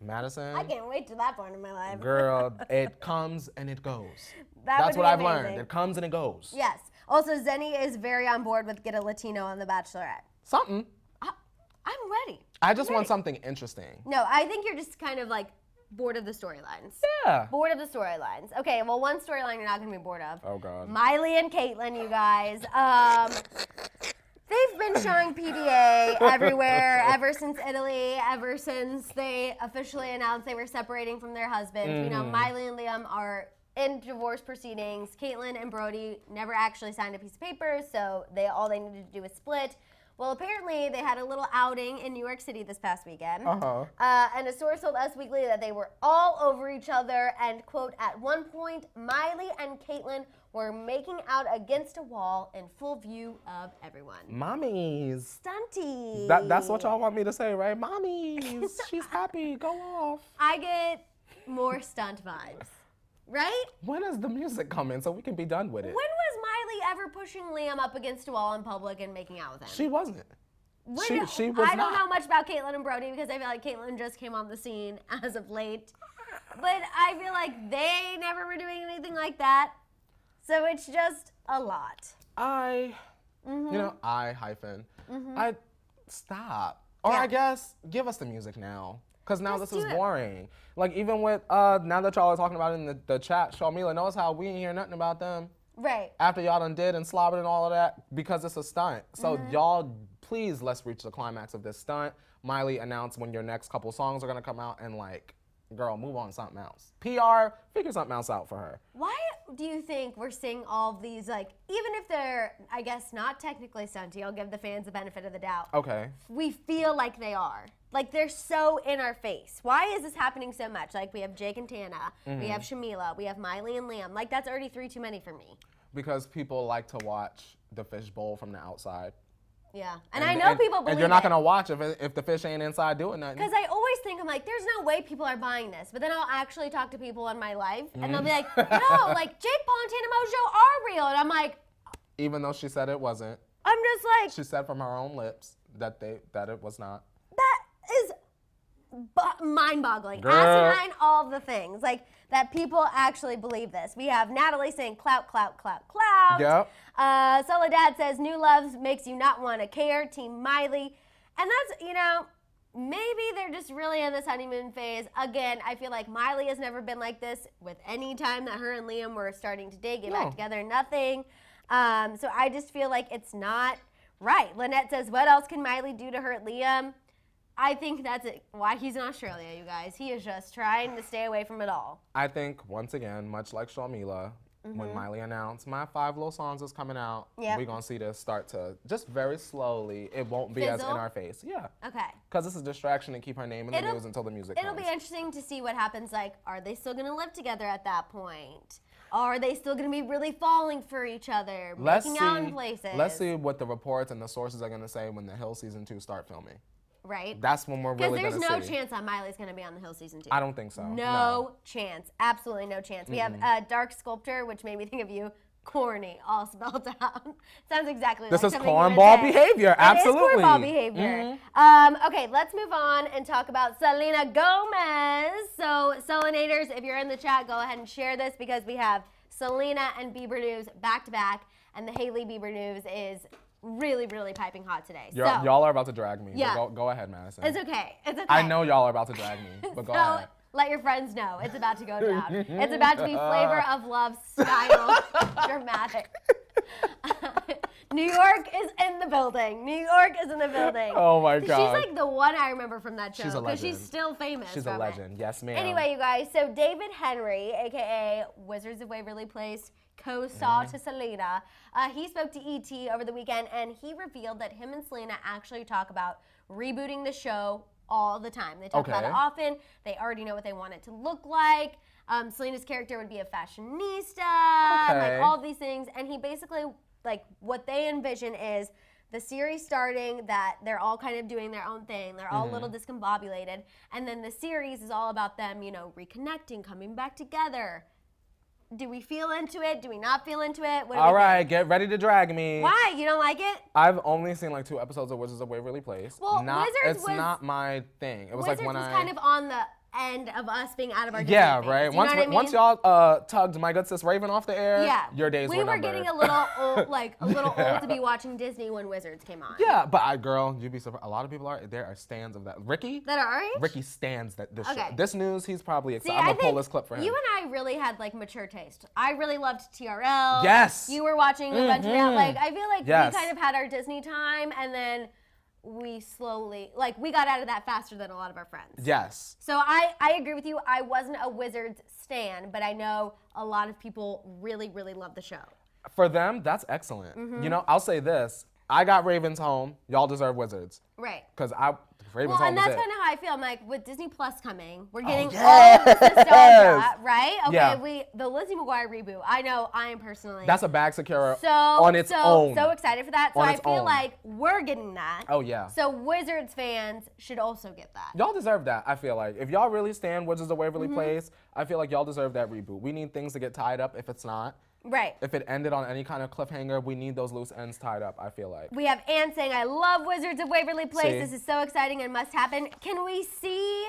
S1: Madison.
S2: I can't wait to that point in my life.
S1: Girl, it comes and it goes. That's what I've learned. It comes and it goes.
S2: Yes. Also, Zenny is very on board with get a Latino on The Bachelorette.
S1: Something.
S2: I'm ready.
S1: I just want something interesting.
S2: No, I think you're just kind of like bored of the storylines.
S1: Yeah.
S2: Bored of the storylines. Okay, well, one storyline you're not going to be bored of.
S1: Oh, God.
S2: Miley and Caitlyn, you guys. They've been showing PDA everywhere ever since Italy, ever since they officially announced they were separating from their husbands. Miley and Liam are in divorce proceedings. Caitlyn and Brody never actually signed a piece of paper, so all they needed to do was split. Well, apparently they had a little outing in New York City this past weekend. And a source told Us Weekly that they were all over each other and, quote, at one point, Miley and Caitlyn were making out against a wall in full view of everyone.
S1: Mommies.
S2: Stunty.
S1: That's what y'all want me to say, right? Mommies. She's happy. Go off.
S2: I get more stunt vibes. Right?
S1: When is the music coming so we can be done with it?
S2: When was Miley ever pushing Liam up against a wall in public and making out with him?
S1: She wasn't. She was
S2: I don't know much about Caitlyn and Brody because I feel like Caitlyn just came on the scene as of late. But I feel like they never were doing anything like that. So it's just a lot.
S1: I stop. Or I guess, give us the music now. Because now this is boring. Like, even with, now that y'all are talking about it in the chat, Sharmila knows how we ain't hear nothing about them.
S2: Right.
S1: After y'all done did and slobbered and all of that, because it's a stunt. So y'all, please, let's reach the climax of this stunt. Miley announced when your next couple songs are going to come out and, like, girl, move on to something else. PR, figure something else out for her.
S2: Why do you think we're seeing all of these, like, even if they're, I guess, not technically stunty, I'll give the fans the benefit of the doubt.
S1: Okay.
S2: We feel like they are. Like, they're so in our face. Why is this happening so much? Like, we have Jake and Tana, we have Shamila, we have Miley and Liam. Like, that's already 3 too many for me.
S1: Because people like to watch the fishbowl from the outside.
S2: Yeah, and I know people believe it.
S1: And you're not going to watch if the fish ain't inside doing nothing.
S2: Because I always think, I'm like, there's no way people are buying this. But then I'll actually talk to people in my life, and they'll be like, no, like, Jake Paul and Tana Mojo are real. And I'm like...
S1: Even though she said it wasn't.
S2: I'm just like...
S1: She said from her own lips that it was not.
S2: That is mind-boggling. Asinine, all the things. Like, that people actually believe this. We have Natalie saying clout, clout, clout, clout.
S1: Yep.
S2: Soledad says new loves makes you not want to care. Team Miley. And that's, maybe they're just really in this honeymoon phase. Again, I feel like Miley has never been like this with any time that her and Liam were starting to date, get back together, nothing. So I just feel like it's not Right. Lynette says, what else can Miley do to hurt Liam? I think that's why he's in Australia, you guys. He is just trying to stay away from it all.
S1: I think, once again, much like Shamila, when Miley announced, my 5 little songs is coming out, we're going to see this start to, just very slowly, it won't be as in our face. Yeah.
S2: Okay.
S1: Because it's a distraction to keep her name in the news until the music comes.
S2: It'll be interesting to see what happens. Like, are they still going to live together at that point? Are they still going to be really falling for each other, making out in places?
S1: Let's see what the reports and the sources are going to say when The Hill Season 2 start filming.
S2: Right.
S1: That's when we're really going to see.
S2: Because there's no chance that Miley's going to be on The Hill Season 2.
S1: I don't think so.
S2: No chance. Absolutely no chance. We have Dark Sculptor, which made me think of you. Kourtney, all spelled out. Sounds exactly like something
S1: cornball behavior. Absolutely.
S2: It is cornball behavior. Okay, let's move on and talk about Selena Gomez. So, Selenators, if you're in the chat, go ahead and share this because we have Selena and Bieber news back to back, and the Hailey Bieber news is really, really piping hot today.
S1: Y'all are about to drag me. Yeah. Go ahead, Maddison.
S2: It's okay. It's okay.
S1: I know y'all are about to drag me, but go ahead.
S2: Let your friends know it's about to go down. It's about to be Flavor of Love style dramatic. New York is in the building. New York is in the building.
S1: Oh my God.
S2: She's like the one I remember from that show.
S1: She's a legend.
S2: Because she's still famous.
S1: She's a legend. Yes, ma'am.
S2: Anyway, you guys, so David Henry, aka Wizards of Waverly Place, co-star to Selena, he spoke to ET over the weekend and he revealed that him and Selena actually talk about rebooting the show all the time. They talk about it often. They already know what they want it to look like. Selena's character would be a fashionista, like all these things. And he basically, like, what they envision is the series starting that they're all kind of doing their own thing. They're all a little discombobulated. And then the series is all about them, you know, reconnecting, coming back together. Do we feel into it? Do we not feel into it?
S1: All right, get ready to drag me.
S2: Why? You don't like it?
S1: I've only seen like 2 episodes of Wizards of Waverly Place.
S2: Well,
S1: It's not my thing. It was
S2: Wizards
S1: like when
S2: was kind of on the end of us being out of our Disney
S1: right.
S2: phase. You know what I mean?
S1: Once y'all tugged my good sis Raven off the air, your days were numbered.
S2: We were getting a little old, old to be watching Disney when Wizards came on.
S1: Yeah, but girl, you'd be surprised. A lot of people there are stands of that. Ricky?
S2: That are our age?
S1: Ricky stands that this show. This news, he's probably excited. I'm gonna pull this clip for him.
S2: You and I really had like mature taste. I really loved TRL.
S1: Yes.
S2: You were watching a bunch of like I feel like we kind of had our Disney time and then we slowly, like, we got out of that faster than a lot of our friends.
S1: Yes.
S2: So I agree with you. I wasn't a Wizards stan, but I know a lot of people really, really love the show.
S1: For them, that's excellent. You know, I'll say this. I got Ravens home. Y'all deserve Wizards.
S2: Right.
S1: Because Ravens home
S2: and
S1: was
S2: that's
S1: it.
S2: kind of how I feel. I'm like, with Disney Plus coming, we're getting all of the nostalgia, right? Okay, the Lizzie McGuire reboot. I know I am personally.
S1: That's a bag secure on its own.
S2: So excited for that. So I feel like we're getting that.
S1: Oh, yeah.
S2: So Wizards fans should also get that.
S1: Y'all deserve that, I feel like. If y'all really stand Wizards of Waverly Place, I feel like y'all deserve that reboot. We need things to get tied up if it's not.
S2: Right.
S1: If it ended on any kind of cliffhanger, we need those loose ends tied up, I feel like.
S2: We have Ann saying, I love Wizards of Waverly Place. This is so exciting and must happen. Can we see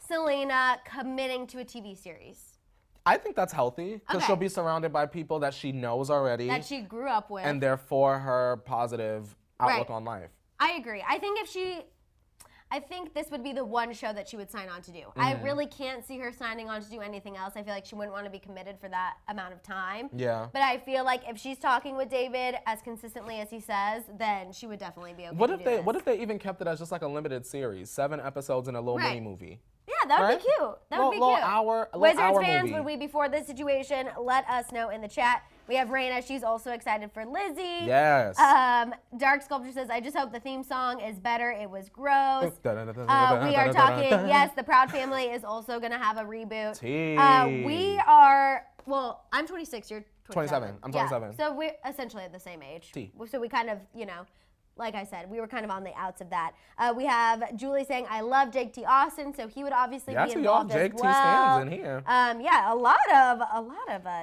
S2: Selena committing to a TV series?
S1: I think that's healthy because she'll be surrounded by people that she knows already.
S2: That she grew up with.
S1: And therefore her positive outlook on life.
S2: I agree. I think this would be the one show that she would sign on to do. I really can't see her signing on to do anything else. I feel like she wouldn't want to be committed for that amount of time. Yeah. But I feel like if she's talking with David as consistently as he says, then she would definitely be okay
S1: What if they even kept it as just like a limited series, 7 episodes in a little mini movie?
S2: Yeah, that would be cute. That would be cute. Wizards fans, would we be for this situation? Let us know in the chat. We have Raina. She's also excited for Lizzie.
S1: Yes.
S2: Dark Sculpture says, I just hope the theme song is better. It was gross. We are talking, yes, the Proud Family is also going to have a reboot. We are, well, I'm 26. You're 27.
S1: I'm 27.
S2: So we're essentially at the same age. So we kind of, you know, like I said, we were kind of on the outs of that. We have Julie saying, I love Jake T. Austin, so he would obviously be involved as well.
S1: Jake T. stands in here.
S2: Yeah, a lot of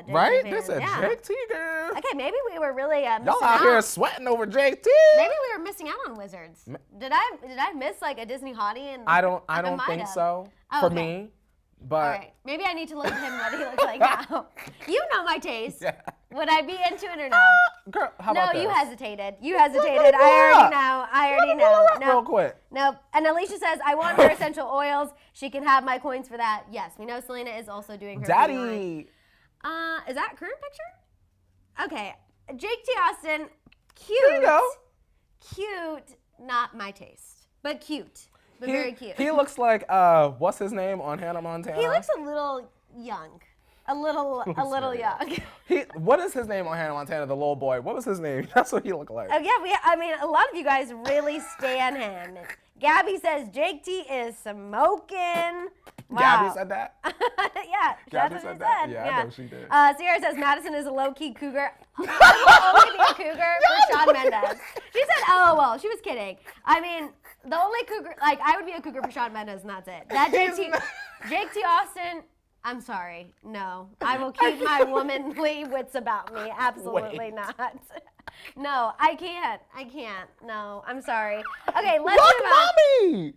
S2: Jake
S1: right?
S2: T. fans.
S1: There's a Jake T. girl.
S2: Okay, maybe we were really missing
S1: y'all out here sweating over Jake T.
S2: Maybe we were missing out on Wizards. Did I miss like a Disney hottie?
S1: I don't think so. For me. But
S2: all right, maybe I need to look at him what he looks like now. You know my taste. Yeah. Would I be into it or no?
S1: Girl, how about
S2: this?
S1: You
S2: hesitated. I already know.
S1: No. Real quick.
S2: No. And Alicia says, I want her essential oils. She can have my coins for that. Yes, we know Selena is also doing her
S1: Daddy.
S2: Is that a current picture? Okay. Jake T. Austin, cute.
S1: There you go.
S2: cute, not my taste, but cute, but very cute.
S1: He looks like, what's his name on Hannah Montana?
S2: He looks a little young. A little young.
S1: What is his name on Hannah Montana, the little boy? What was his name? That's what he looked like.
S2: Oh, yeah, I mean, a lot of you guys really stan him. Gabby says Jake T is smoking. Wow.
S1: Gabby said that?
S2: Yeah,
S1: Gabby
S2: that's what
S1: said
S2: she
S1: that?
S2: said.
S1: Yeah, I know she did.
S2: Sierra says Maddison is a low-key cougar. I will only be a cougar for Shawn Mendes. She said, LOL. She was kidding. I mean, the only cougar, like, I would be a cougar for Shawn Mendes, and that's it. That Jake T. Austin, I'm sorry. No. I will keep my womanly wits about me. Absolutely not. No, I can't. No, I'm sorry. Okay, let's
S1: Look,
S2: move on.
S1: mommy!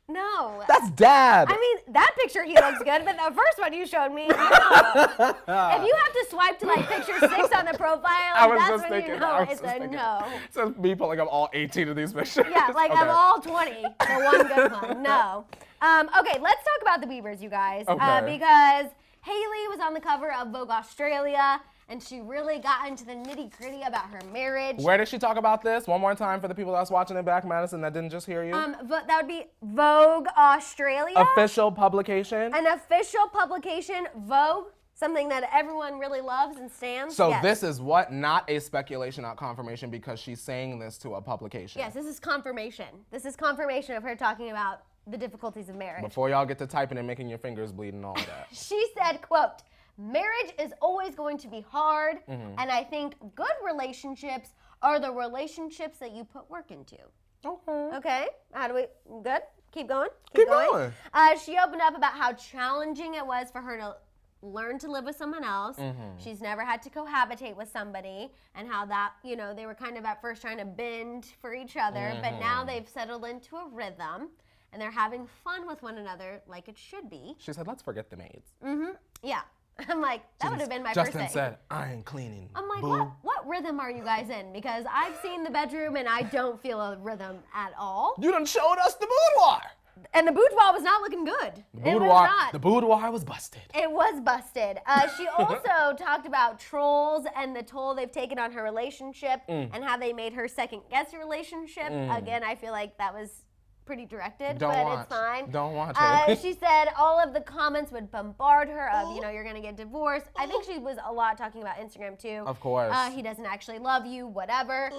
S2: No.
S1: That's dad.
S2: I mean, that picture he looks good, but the first one you showed me, no. If you have to swipe to like picture 6 on the profile, that's when you know it's a no.
S1: So me pulling up all 18 of these pictures.
S2: Yeah, like of all 20, the one good one. No. Okay, let's talk about the Biebers, you guys, because Hailey was on the cover of Vogue Australia, and she really got into the nitty-gritty about her marriage.
S1: Where did she talk about this? One more time for the people that's watching it back, Madison, that didn't just hear you.
S2: That would be Vogue Australia.
S1: Official publication.
S2: An official publication, Vogue, something that everyone really loves and stands.
S1: So this is what? Not a speculation, not confirmation, because she's saying this to a publication.
S2: Yes, this is confirmation. This is confirmation of her talking about the difficulties of marriage.
S1: Before y'all get to typing and making your fingers bleed and all of that.
S2: She said, quote, marriage is always going to be hard, and I think good relationships are the relationships that you put work into. Okay. How do we, good? Keep going?
S1: Keep going.
S2: She opened up about how challenging it was for her to learn to live with someone else. She's never had to cohabitate with somebody, and how that, you know, they were kind of at first trying to bend for each other, but now they've settled into a rhythm, and they're having fun with one another like it should be.
S1: She said, let's forget the maids.
S2: Yeah. I'm like, that would have been my first thing.
S1: Justin said, I ain't cleaning.
S2: I'm like, what rhythm are you guys in? Because I've seen the bedroom and I don't feel a rhythm at all.
S1: You done showed us the boudoir.
S2: And the boudoir was not looking good. It was not.
S1: The boudoir was busted.
S2: It was busted. She also talked about trolls and the toll they've taken on her relationship and how they made her second guess her relationship. Again, I feel like that was pretty directed, it's fine.
S1: Don't watch it.
S2: She said all of the comments would bombard her of, you know, you're going to get divorced. I think she was a lot talking about Instagram too.
S1: Of course.
S2: He doesn't actually love you, whatever.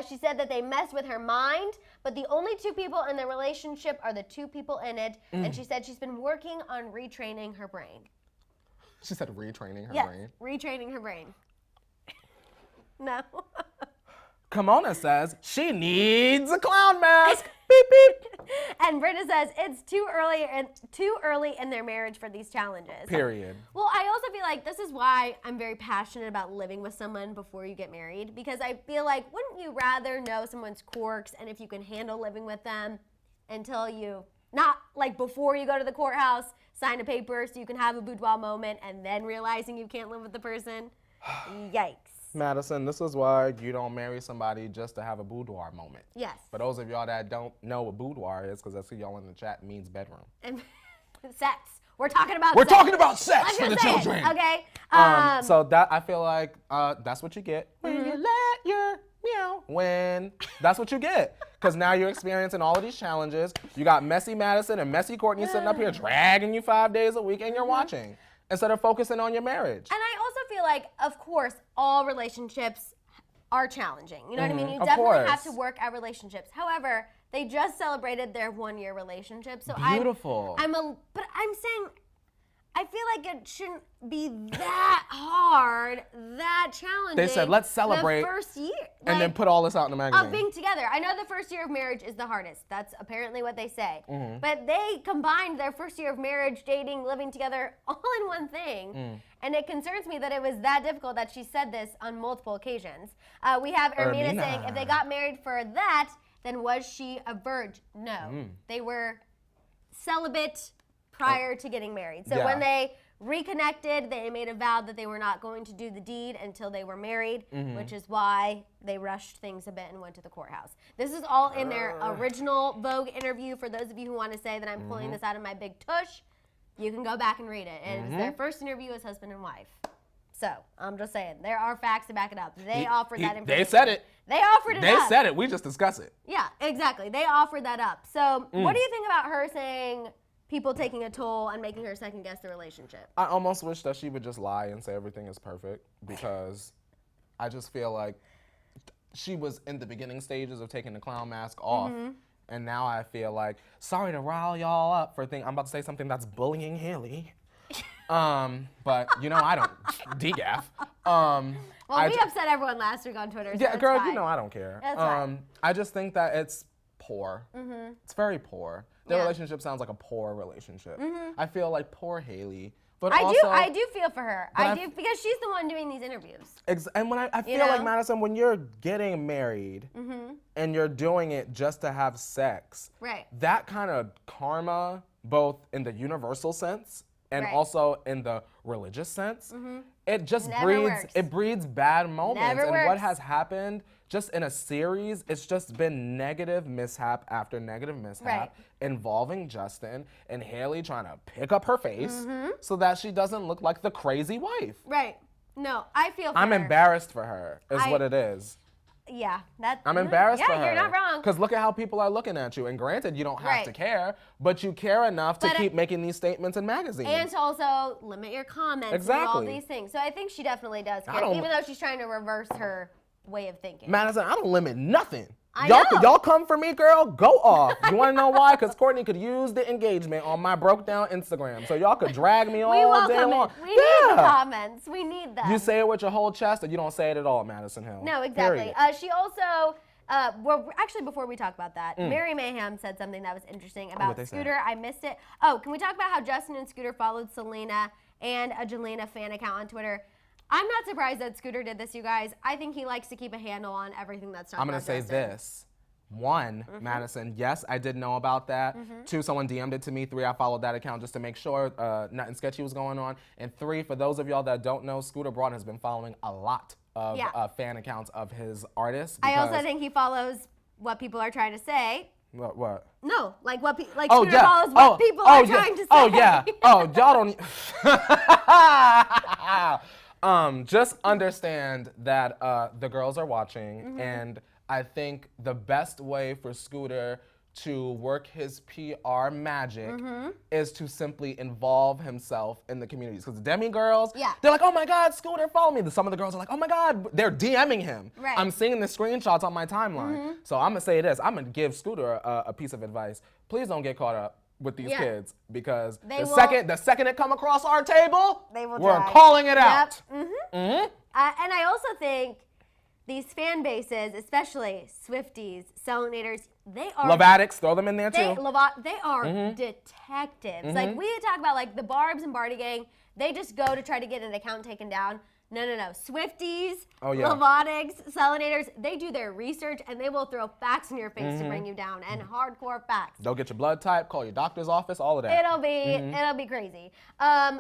S2: She said that they mess with her mind, but the only 2 people in the relationship are the 2 people in it. And she said she's been working on retraining her brain.
S1: She said retraining her brain?
S2: Retraining her brain. No.
S1: Kimona says she needs a clown mask. Beep, beep.
S2: And Britta says it's too early in their marriage for these challenges.
S1: Period.
S2: Well, I also feel like this is why I'm very passionate about living with someone before you get married, because I feel like wouldn't you rather know someone's quirks and if you can handle living with them until you, not like before you go to the courthouse, sign a paper so you can have a boudoir moment and then realizing you can't live with the person? Yikes.
S1: Madison, this is why you don't marry somebody just to have a boudoir moment.
S2: Yes.
S1: For those of y'all that don't know what boudoir is, because I see y'all in the chat, means bedroom.
S2: And sex. We're talking about
S1: We're
S2: sex.
S1: talking about sex for the children.
S2: Okay.
S1: So that I feel like that's what you get when you let your meow win. That's what you get. Because now you're experiencing all of these challenges. You got messy Maddison and messy Kourtney sitting up here dragging you 5 days a week and you're watching instead of focusing on your marriage.
S2: And I also feel like, of course, all relationships are challenging. You know what I mean? You definitely have to work at relationships. However, they just celebrated their 1-year relationship. So
S1: beautiful.
S2: But I'm saying, I feel like it shouldn't be that hard, that challenging.
S1: They said, let's celebrate
S2: the first year.
S1: And then put all this out in the magazine.
S2: Of being together. I know the first year of marriage is the hardest. That's apparently what they say. But they combined their first year of marriage, dating, living together, all in one thing. And it concerns me that it was that difficult that she said this on multiple occasions. We have Ermina saying, if they got married for that, then was she a virgin? No. They were celibate prior to getting married. So when they reconnected, they made a vow that they were not going to do the deed until they were married, which is why they rushed things a bit and went to the courthouse. This is all in their original Vogue interview. For those of you who want to say that I'm pulling this out of my big tush, you can go back and read it. It was their first interview as husband and wife. So I'm just saying, there are facts to back it up. They offered that information.
S1: They said it.
S2: They offered it
S1: They
S2: up.
S1: said it. We just discuss it.
S2: Yeah, exactly. They offered that up. So what do you think about her saying people taking a toll and making her second guess the relationship?
S1: I almost wish that she would just lie and say everything is perfect, because I just feel like she was in the beginning stages of taking the clown mask off. And now I feel like, sorry to rile y'all up for thinking I'm about to say something that's bullying Hailey. But you know, I don't degaff.
S2: Well, we upset everyone last week on Twitter. So
S1: yeah, girl,
S2: fine.
S1: you know I don't care.
S2: That's fine.
S1: I just think that it's poor. It's very poor. Their
S2: Yeah.
S1: relationship sounds like a poor relationship. I feel like poor Hailey. But
S2: I
S1: also,
S2: do feel for her. I do, because she's the one doing these interviews.
S1: And when I feel
S2: know?
S1: like, Maddison, when you're getting married and you're doing it just to have sex,
S2: Right.
S1: that kind of karma, both in the universal sense and
S2: Right.
S1: also in the religious sense, it just
S2: Never works.
S1: breeds bad moments.
S2: Never
S1: and what
S2: works.
S1: has happened just in a series, it's just been negative mishap after negative mishap
S2: Right.
S1: involving Justin and Hailey trying to pick up her face so that she doesn't look like the crazy wife.
S2: Right. No, I feel for
S1: I'm
S2: her.
S1: embarrassed for her, is what it is.
S2: Yeah.
S1: I'm embarrassed for her.
S2: Yeah, you're not wrong.
S1: Because look at how people are looking at you. And granted, you don't have to
S2: Right.
S1: care, but you care enough to
S2: But,
S1: keep making these statements in magazines.
S2: And to also limit your comments and all
S1: Exactly.
S2: these things. So I think she definitely does
S1: I
S2: care,
S1: don't-
S2: even though she's trying to reverse her way of thinking.
S1: Madison, I don't limit nothing.
S2: I
S1: y'all,
S2: know.
S1: y'all come for me, girl, go off. You want to know why? Because Kourtney could use the engagement on my broke down Instagram. So y'all could drag me all
S2: We
S1: day
S2: welcome
S1: long.
S2: it. We need the comments. We need them.
S1: You say it with your whole chest, or you don't say it at all, Madison Hill.
S2: No, exactly.
S1: Period.
S2: She also, well, actually, before we talk about that, Mary Mayhem said something that was interesting about
S1: what'd they say?
S2: Scooter. I missed it. Oh, can we talk about how Justin and Scooter followed Selena and a Jelena fan account on Twitter? I'm not surprised that Scooter did this, you guys. I think he likes to keep a handle on everything that's talked
S1: I'm
S2: about
S1: going to say
S2: Justin.
S1: this. One, Madison, yes, I did know about that. Two, someone DM'd it to me. Three, I followed that account just to make sure nothing sketchy was going on. And three, for those of y'all that don't know, Scooter Braun has been following a lot of fan accounts of his artists.
S2: I also think he follows what people are trying to say.
S1: What?
S2: No, like what like
S1: Oh,
S2: Scooter
S1: yeah.
S2: follows what people are trying to say.
S1: Oh, yeah. Oh, y'all don't... just understand that the girls are watching, and I think the best way for Scooter to work his PR magic is to simply involve himself in the communities. Because the Demi girls, they're like, oh my God, Scooter, follow me. Some of the girls are like, oh my God, they're DMing him.
S2: Right.
S1: I'm seeing the screenshots on my timeline. So I'm gonna say this, I'm gonna give Scooter a piece of advice. Please don't get caught up with these kids, because the second it come across our table, we're calling it out.
S2: And I also think these fan bases, especially Swifties, Selenators, they are
S1: Lovatics, throw them in there too.
S2: They are detectives. Like we talk about, like the Barbs and Barty gang, they just go to try to get an account taken down. No. Swifties, Lovatics, Selenators, they do their research and they will throw facts in your face to bring you down, and hardcore facts.
S1: They'll get your blood type, call your doctor's office, all of that.
S2: It'll be crazy.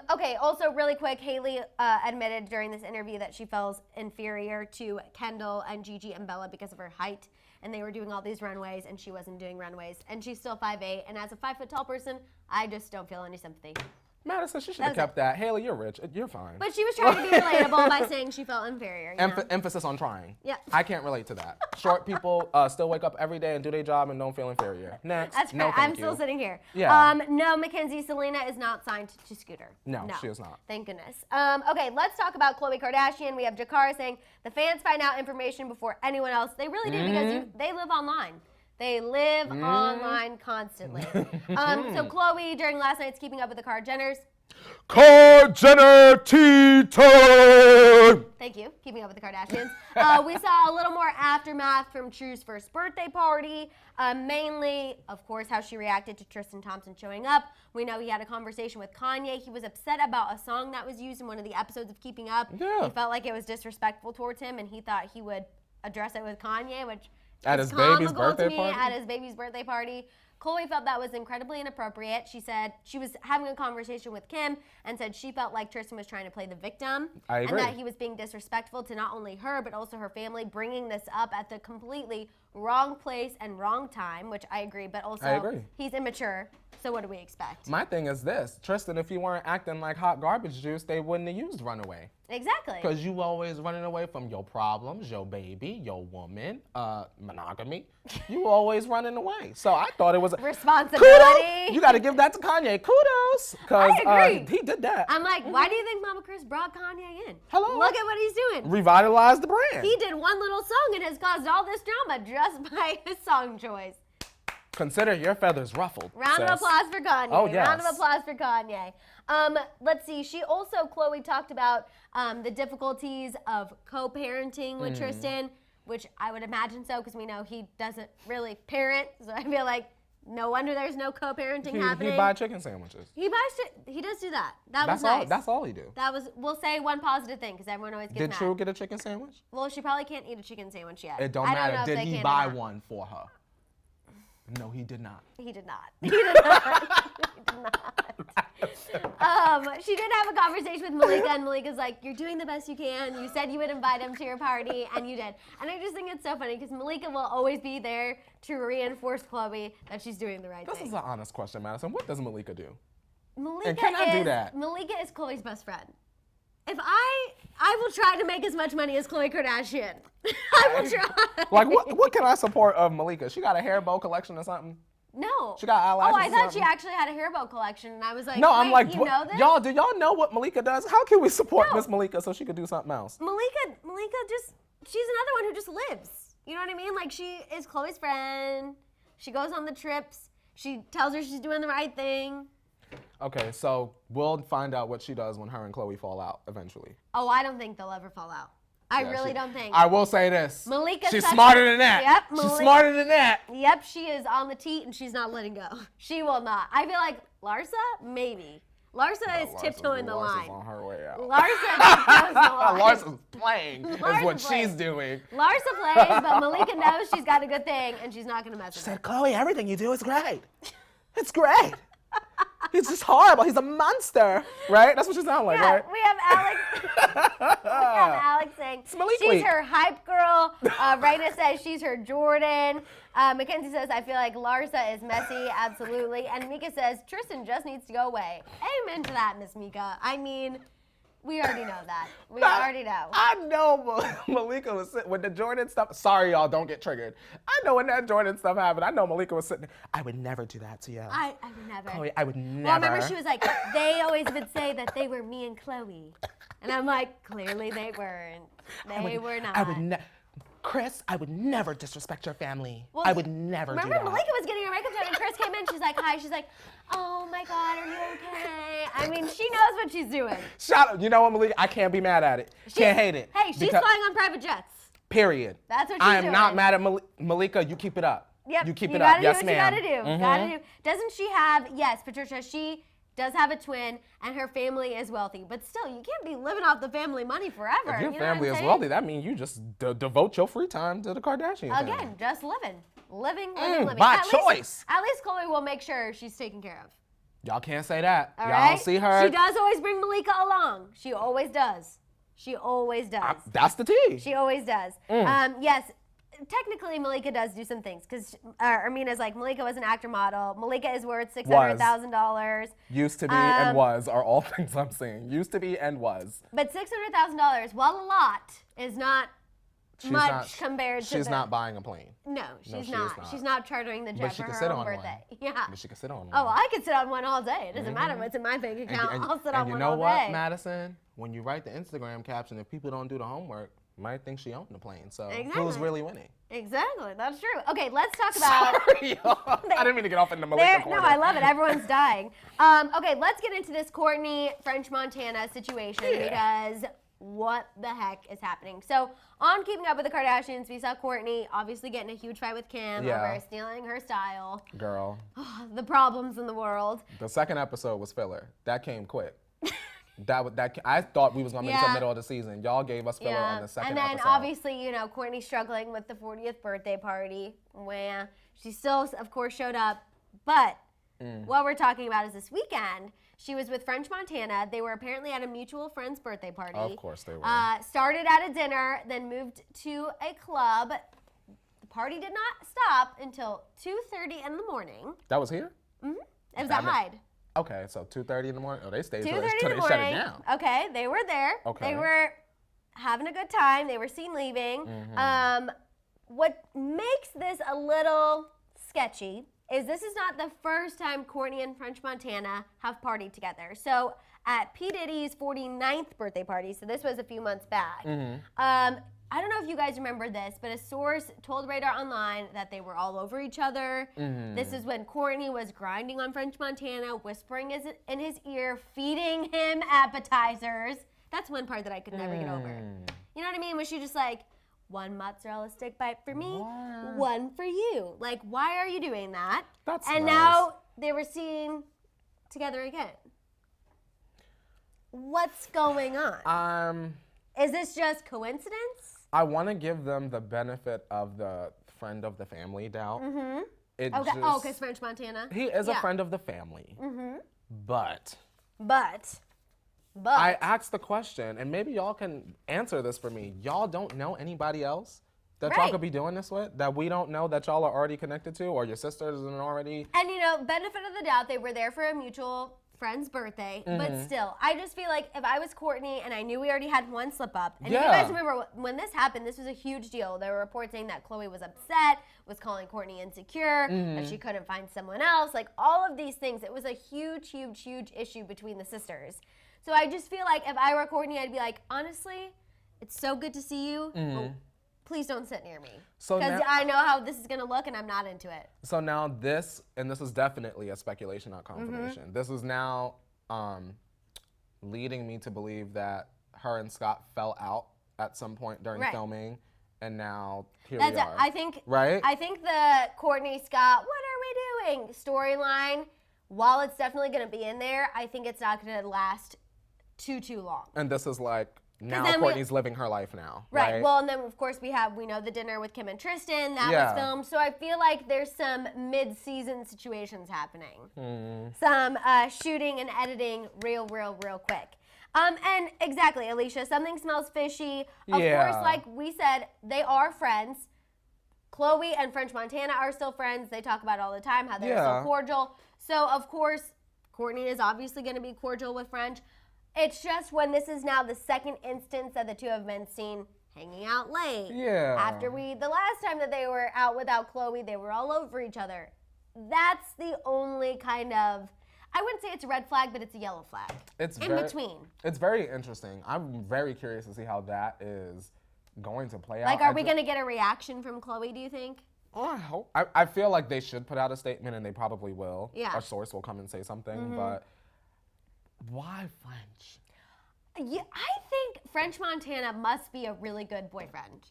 S2: Okay, also really quick, Hailey admitted during this interview that she feels inferior to Kendall and Gigi and Bella because of her height, and they were doing all these runways and she wasn't doing runways, and she's still 5'8", and as a 5 foot tall person, I just don't feel any sympathy.
S1: Madison, she should have kept that. Hailey, you're rich. You're fine.
S2: But she was trying to be relatable by saying she felt inferior. You know?
S1: Emphasis on trying.
S2: Yeah.
S1: I can't relate to that. Short people still wake up every day and do their job and don't feel inferior. Next.
S2: That's
S1: no,
S2: right.
S1: thank
S2: I'm still sitting here.
S1: Yeah.
S2: No, Mackenzie, Selena is not signed to Scooter.
S1: No, she is not.
S2: Thank goodness. Okay, let's talk about Khloe Kardashian. We have Jakara saying the fans find out information before anyone else. They really do, because they live online. They live online constantly. So Khloe, during last night's Keeping Up with the Kardashians,
S1: Jenner tea time.
S2: Thank you. Keeping Up with the Kardashians. We saw a little more aftermath from True's first birthday party. Mainly, of course, how she reacted to Tristan Thompson showing up. We know he had a conversation with Kanye. He was upset about a song that was used in one of the episodes of Keeping Up.
S1: Yeah.
S2: He felt like it was disrespectful towards him, and he thought he would address it with Kanye, which
S1: At
S2: is
S1: his baby's
S2: comical
S1: birthday
S2: to me.
S1: party?
S2: At his baby's birthday party. Khloe felt that was incredibly inappropriate. She said she was having a conversation with Kim and said she felt like Tristan was trying to play the victim.
S1: I agree.
S2: And that he was being disrespectful to not only her, but also her family, bringing this up at the completely wrong place and wrong time, which I agree, but also
S1: I agree.
S2: he's immature. So what do we expect?
S1: My thing is this, Tristan, if you weren't acting like hot garbage juice, they wouldn't have used Runaway.
S2: Exactly.
S1: Because you always running away from your problems, your baby, your woman, monogamy. You always running away. So I thought it was
S2: responsibility.
S1: Kudos. You got to give that to Kanye. Kudos. Because he did that.
S2: I'm like, why do you think Mama Chris brought Kanye in?
S1: Hello.
S2: Look at what he's doing.
S1: Revitalized the brand.
S2: He did one little song and has caused all this drama just by his song choice.
S1: Consider your feathers ruffled.
S2: Round of applause for Kanye.
S1: Oh, yes.
S2: Round of applause for Kanye. Let's see. Khloe talked about the difficulties of co-parenting with Tristan, which I would imagine so because we know he doesn't really parent. So I feel like no wonder there's no co-parenting happening.
S1: He buy chicken sandwiches.
S2: He does do that. Was
S1: all,
S2: nice.
S1: That's all he do.
S2: We'll say one positive thing because everyone always gets mad.
S1: Did True get a chicken sandwich?
S2: Well, she probably can't eat a chicken sandwich yet.
S1: It don't matter. Did he buy one for her? No, he did not.
S2: He did not. He did not. He did not. She did have a conversation with Malika, and Malika's like, "You're doing the best you can. You said you would invite him to your party, and you did." And I just think it's so funny because Malika will always be there to reinforce Khloe that she's doing the right thing.
S1: This is an honest question, Madison. What does Malika do?
S2: Malika
S1: can I do that?
S2: Malika is Khloe's best friend. If I will try to make as much money as Khloe Kardashian. I will try.
S1: Like, what can I support of Malika? She got a hair bow collection or something?
S2: No.
S1: She got eyelashes.
S2: Oh, I
S1: or
S2: thought
S1: something?
S2: she actually had a hair bow collection, and I was like,
S1: no, I'm like,
S2: you know this?
S1: Y'all, do y'all know what Malika does? How can we support Miss Malika so she could do something else?
S2: Malika just, she's another one who just lives. You know what I mean? Like, she is Khloe's friend. She goes on the trips. She tells her she's doing the right thing.
S1: Okay, so we'll find out what she does when her and Khloe fall out eventually.
S2: Oh, I don't think they'll ever fall out. I really don't think.
S1: I will say this.
S2: She's
S1: smarter than that.
S2: Yep.
S1: She's smarter than that.
S2: Yep, she is on the teat and she's not letting go. She will not. I feel like Larsa, maybe. Larsa is tiptoeing the line.
S1: Larsa's on her way out.
S2: Larsa tiptoes the line.
S1: Larsa's playing is what she's doing.
S2: Larsa plays, but Malika knows she's got a good thing and she's not going to mess with her.
S1: She said, Khloe, everything you do is great. It's great. He's just horrible. He's a monster, right? That's what you sound like, right?
S2: We have Alex. We have Alex saying she's her hype girl. Raina says she's her Jordan. Mackenzie says I feel like Larsa is messy, absolutely. And Mika says Tristan just needs to go away. Amen to that, Miss Mika. I mean, we already know that. We already know.
S1: I know Malika was sitting with the Jordan stuff. Sorry, y'all, don't get triggered. I know when that Jordan stuff happened. I know Malika was sitting there. I would never do that to you.
S2: I would never.
S1: Khloe, I would never.
S2: Well, remember she was like, they always would say that they were me and Khloe. And I'm like, clearly they weren't. They were not.
S1: I would never. Chris, I would never disrespect your family. Well, I would never do that.
S2: Remember Malika was getting her makeup done and Chris came in. She's like, hi. She's like, oh my God, are you okay? I mean, she knows what she's doing.
S1: Shut up. You know what, Malika? I can't be mad at it. Can't hate it.
S2: Hey, she's flying on private jets.
S1: Period.
S2: That's what she's doing.
S1: I am not mad at Malika. You keep it up.
S2: Yep.
S1: You keep it up. Yes, ma'am.
S2: You gotta do. Gotta do. Doesn't she have, yes, Patricia, she does have a twin, and her family is wealthy. But still, you can't be living off the family money forever.
S1: If your family is wealthy, that means you just devote your free time to the Kardashians.
S2: Again, just living. Living.
S1: By choice.
S2: At least Khloe will make sure she's taken care of.
S1: Y'all can't say that.
S2: All
S1: Y'all
S2: right?
S1: see her.
S2: She does always bring Malika along. She always does. She always does.
S1: That's the tea.
S2: She always does. Yes. Technically, Malika does do some things because Armina's like, Malika was an actor model. Malika is worth $600,000.
S1: Used to be and was are all things I'm saying. Used to be and was.
S2: But $600,000, while a lot, is not much compared to
S1: She's not buying a plane.
S2: No, she's not. She's not chartering the jet for her own birthday.
S1: Yeah. But she can sit on one.
S2: Oh, well, I could sit on one all day. It doesn't matter what's in my bank account. I'll sit on one all day.
S1: And you know what, Madison? When you write the Instagram caption, if people don't do the homework, might think she owned the plane. So who's really winning?
S2: Exactly, that's true. Okay, let's talk about.
S1: Sorry, I didn't mean to get off in the Malika corner.
S2: No, I love it. Everyone's dying. Okay, let's get into this Kourtney French Montana situation because what the heck is happening? So on Keeping Up with the Kardashians, we saw Kourtney obviously getting a huge fight with Kim over stealing her style.
S1: Girl.
S2: The problems in the world.
S1: The second episode was filler. That came quick. I thought we was gonna make it to the middle of the season. Y'all gave us filler on the second episode.
S2: And then obviously, you know, Kourtney struggling with the 40th birthday party. Well, she still, of course, showed up. But what we're talking about is this weekend, she was with French Montana. They were apparently at a mutual friend's birthday party.
S1: Of course they were.
S2: Started at a dinner, then moved to a club. The party did not stop until 2:30 in the morning.
S1: That was here?
S2: Mm-hmm. It was at Hyde.
S1: Okay, so 2:30 in the morning. Oh, they stayed
S2: 2:30
S1: till
S2: in the
S1: they shut
S2: morning.
S1: it down.
S2: Okay, they were there.
S1: Okay.
S2: They were having a good time. They were seen leaving. What makes this a little sketchy is this is not the first time Kourtney and French Montana have partied together. So at P. Diddy's 49th birthday party, so this was a few months back, I don't know if you guys remember this, but a source told Radar Online that they were all over each other. This is when Kourtney was grinding on French Montana, whispering in his ear, feeding him appetizers. That's one part that I could never get over. You know what I mean? When she just like, one mozzarella stick bite for me, one for you. Like, why are you doing that?
S1: That's
S2: and
S1: nice.
S2: Now they were seen together again. What's going on? Is this just coincidence?
S1: I want to give them the benefit of the friend of the family doubt.
S2: Okay. Because French Montana.
S1: He is a friend of the family. But I asked the question, and maybe y'all can answer this for me. Y'all don't know anybody else that y'all could be doing this with that we don't know that y'all are already connected to, or your sisters isn't already.
S2: And you know, benefit of the doubt, they were there for a mutual friend's birthday, but still, I just feel like if I was Kourtney and I knew we already had one slip up, and if you guys remember when this happened, this was a huge deal. There were reports saying that Khloe was upset, was calling Kourtney insecure, that she couldn't find someone else, like all of these things. It was a huge, huge, huge issue between the sisters. So I just feel like if I were Kourtney, I'd be like, honestly, it's so good to see you, but please don't sit near me. Because I know how this is going to look, and I'm not into it.
S1: So now this is definitely a speculation, not confirmation. This is now leading me to believe that her and Scott fell out at some point during filming, and now here we are.
S2: I think the Kourtney Scott, what are we doing storyline, while it's definitely going to be in there, I think it's not going to last too long.
S1: And this is like, now Kourtney's living her life now.
S2: Right. Well, and then of course we know the dinner with Kim and Tristan that was filmed. So I feel like there's some mid-season situations happening. Some shooting and editing real quick. And exactly, Alicia, something smells fishy. Of course, like we said, they are friends. Khloe and French Montana are still friends. They talk about it all the time, how they're so cordial. So of course, Kourtney is obviously going to be cordial with French. It's just when this is now the second instance that the two have been seen hanging out late. After the last time that they were out without Khloe, they were all over each other. That's the only kind of, I wouldn't say it's a red flag, but it's a yellow flag. It's in between.
S1: It's very interesting. I'm very curious to see how that is going to play out.
S2: Like, are we going to get a reaction from Khloe, do you think?
S1: Oh, I hope. I feel like they should put out a statement, and they probably will.
S2: Yeah.
S1: A source will come and say something, but why French?
S2: Yeah, I think French Montana must be a really good boyfriend.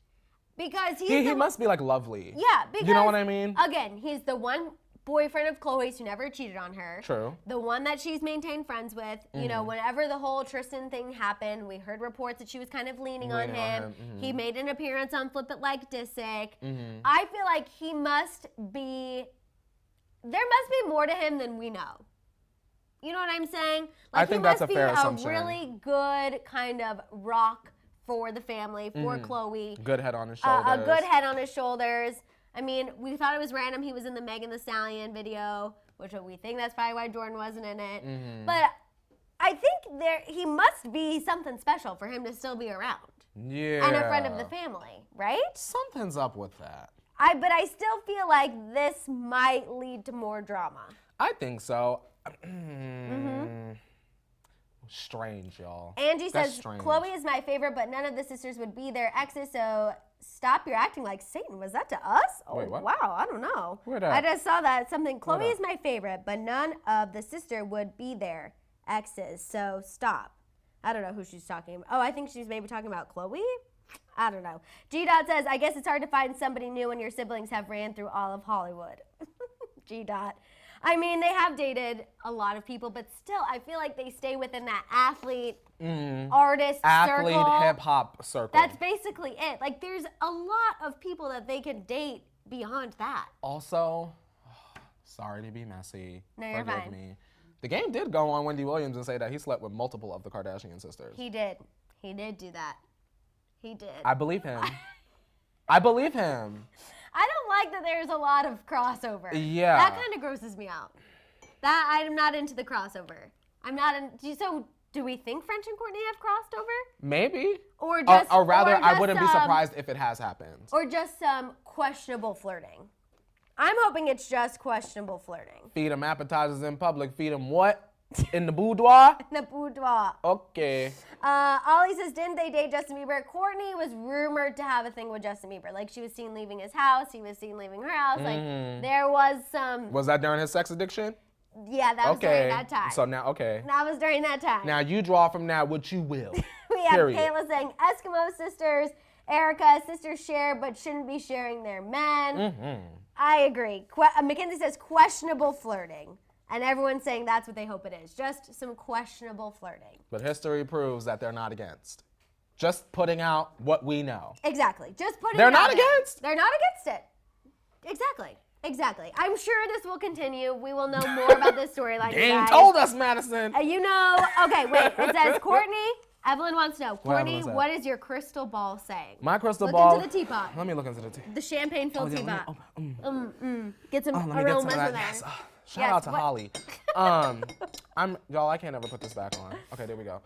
S2: Because
S1: he must be like lovely.
S2: Yeah, because
S1: you know what I mean?
S2: Again, he's the one boyfriend of Khloe's who never cheated on her.
S1: True.
S2: The one that she's maintained friends with. You know, whenever the whole Tristan thing happened, we heard reports that she was kind of leaning on him. He made an appearance on Flip It Like Disick. I feel like there must be more to him than we know. You know what I'm saying? Like,
S1: I think that's a fair assumption.
S2: He must be a really good kind of rock for the family, for Khloe.
S1: Good head on his shoulders.
S2: A good head on his shoulders. I mean, we thought it was random he was in the Megan Thee Stallion video, which we think that's probably why Jordan wasn't in it. But I think he must be something special for him to still be around.
S1: Yeah.
S2: And a friend of the family, right?
S1: Something's up with that.
S2: But I still feel like this might lead to more drama.
S1: I think so. Strange, y'all.
S2: Angie says, Khloe is my favorite, but none of the sisters would be their exes, so stop your acting like Satan. Was that to us?
S1: Wait, what?
S2: Wow, I don't know.
S1: Where'd that?
S2: I just saw that. Khloe is my favorite, but none of the sister would be their exes, so stop. I don't know who she's talking about. Oh, I think she's maybe talking about Khloe? I don't know. G-Dot says, I guess it's hard to find somebody new when your siblings have ran through all of Hollywood. G-Dot. I mean, they have dated a lot of people, but still, I feel like they stay within that athlete, artist circle.
S1: Hip-hop circle.
S2: That's basically it. Like, there's a lot of people that they could date beyond that.
S1: Also, sorry to be messy.
S2: No, you're
S1: Forgive
S2: fine.
S1: me. The Game did go on Wendy Williams and say that he slept with multiple of the Kardashian sisters.
S2: He did. He did do that. He did.
S1: I believe him. I believe him.
S2: I don't like that there's a lot of crossover.
S1: Yeah.
S2: That kind of grosses me out. That I'm not into the crossover. I'm not in. So do we think French and Kourtney have crossed over?
S1: Maybe.
S2: Or just,
S1: or rather,
S2: or
S1: I
S2: just
S1: wouldn't be surprised if it has happened.
S2: Or just some questionable flirting. I'm hoping it's just questionable flirting.
S1: Feed them appetizers in public. Feed them what? In the boudoir?
S2: In the boudoir.
S1: Okay.
S2: Ollie says, didn't they date Justin Bieber? Kourtney was rumored to have a thing with Justin Bieber. Like, she was seen leaving his house. He was seen leaving her house. Like, there was some...
S1: Was that during his sex addiction?
S2: Yeah, that was during that time.
S1: So now, okay.
S2: That was during that time.
S1: Now, you draw from that what you will.
S2: We have Kayla saying, Eskimo sisters. Erica, sisters share but shouldn't be sharing their men. I agree. Mackenzie says, questionable flirting. And everyone's saying that's what they hope it is. Just some questionable flirting.
S1: But history proves that they're not against. Just putting out what we know.
S2: Exactly. Just putting
S1: They're
S2: it out
S1: not
S2: there.
S1: against?
S2: They're not against it. Exactly. I'm sure this will continue. We will know more about this storyline.
S1: Game told us, Maddison.
S2: You know, okay, wait. It says, Kourtney, Evelyn wants to know. Kourtney,
S1: What
S2: what is your crystal ball saying?
S1: My crystal ball.
S2: Look into the teapot.
S1: Let me look into the teapot.
S2: The champagne-filled teapot. Get some
S1: Let me get
S2: aromas
S1: some
S2: in
S1: of that.
S2: there.
S1: Yes. Shout out to Holly. Y'all, I can't ever put this back on. Okay, there we go.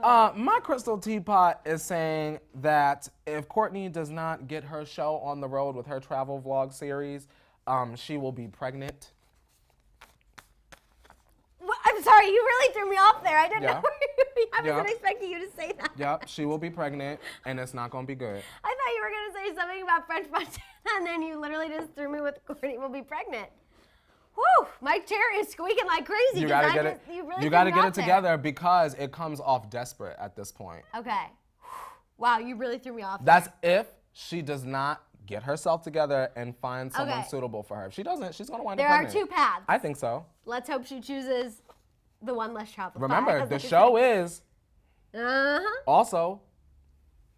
S1: My crystal teapot is saying that if Kourtney does not get her show on the road with her travel vlog series, she will be pregnant.
S2: I'm sorry, you really threw me off there. I didn't know where you would be. I wasn't
S1: Yeah.
S2: expecting you to say that.
S1: Yep, she will be pregnant, and it's not gonna be good.
S2: I thought you were going to say something about French Montana, and then you literally just threw me with Kourtney will be pregnant. Whew, my chair is squeaking like crazy.
S1: You gotta get it. You gotta get it together because it comes off desperate at this point.
S2: Okay. Wow, you really threw me off.
S1: That's if she does not get herself together and find someone
S2: Okay.
S1: suitable for her. If she doesn't, she's gonna wind up
S2: There are
S1: pregnant.
S2: two paths.
S1: I think so.
S2: Let's hope she chooses the one less traveled.
S1: Remember, the show is
S2: Uh-huh.
S1: also,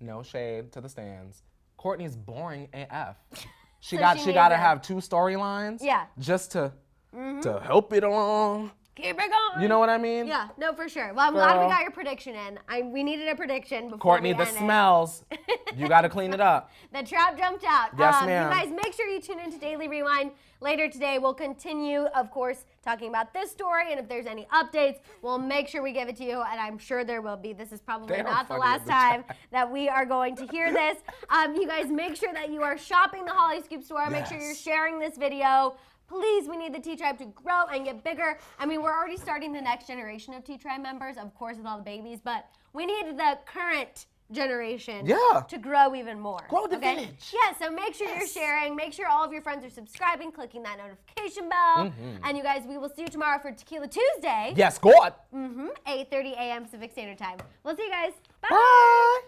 S1: no shade to the stands, Kourtney's boring AF. She
S2: So
S1: got
S2: she
S1: she got to
S2: needs it.
S1: have two storylines.
S2: Yeah.
S1: Just to help it along.
S2: Keep it going.
S1: You know what I mean?
S2: Yeah, no, for sure. Well, I'm glad we
S1: Girl.
S2: got your prediction in. We needed a prediction before
S1: Kourtney,
S2: we
S1: the
S2: end it.
S1: smells. You got to clean it up.
S2: The trap jumped out.
S1: Yes, ma'am.
S2: You guys, make sure you tune into Daily Rewind. Later today, we'll continue, of course, talking about this story. And if there's any updates, we'll make sure we give it to you. And I'm sure there will be. This is probably
S1: They are
S2: not the
S1: funny
S2: last
S1: in the
S2: time that we are going to hear this. You guys, make sure that you are shopping the Hollyscoop store. Make sure you're sharing this video. Please, we need the T-Tribe to grow and get bigger. I mean, we're already starting the next generation of T-Tribe members, of course, with all the babies. But we need the current generation to grow even more.
S1: Grow the village.
S2: Yeah, so make sure you're sharing. Make sure all of your friends are subscribing, clicking that notification bell. And you guys, we will see you tomorrow for Tequila Tuesday.
S1: Yes, God.
S2: 8:30 a.m. Pacific Standard Time. We'll see you guys. Bye.
S1: Bye.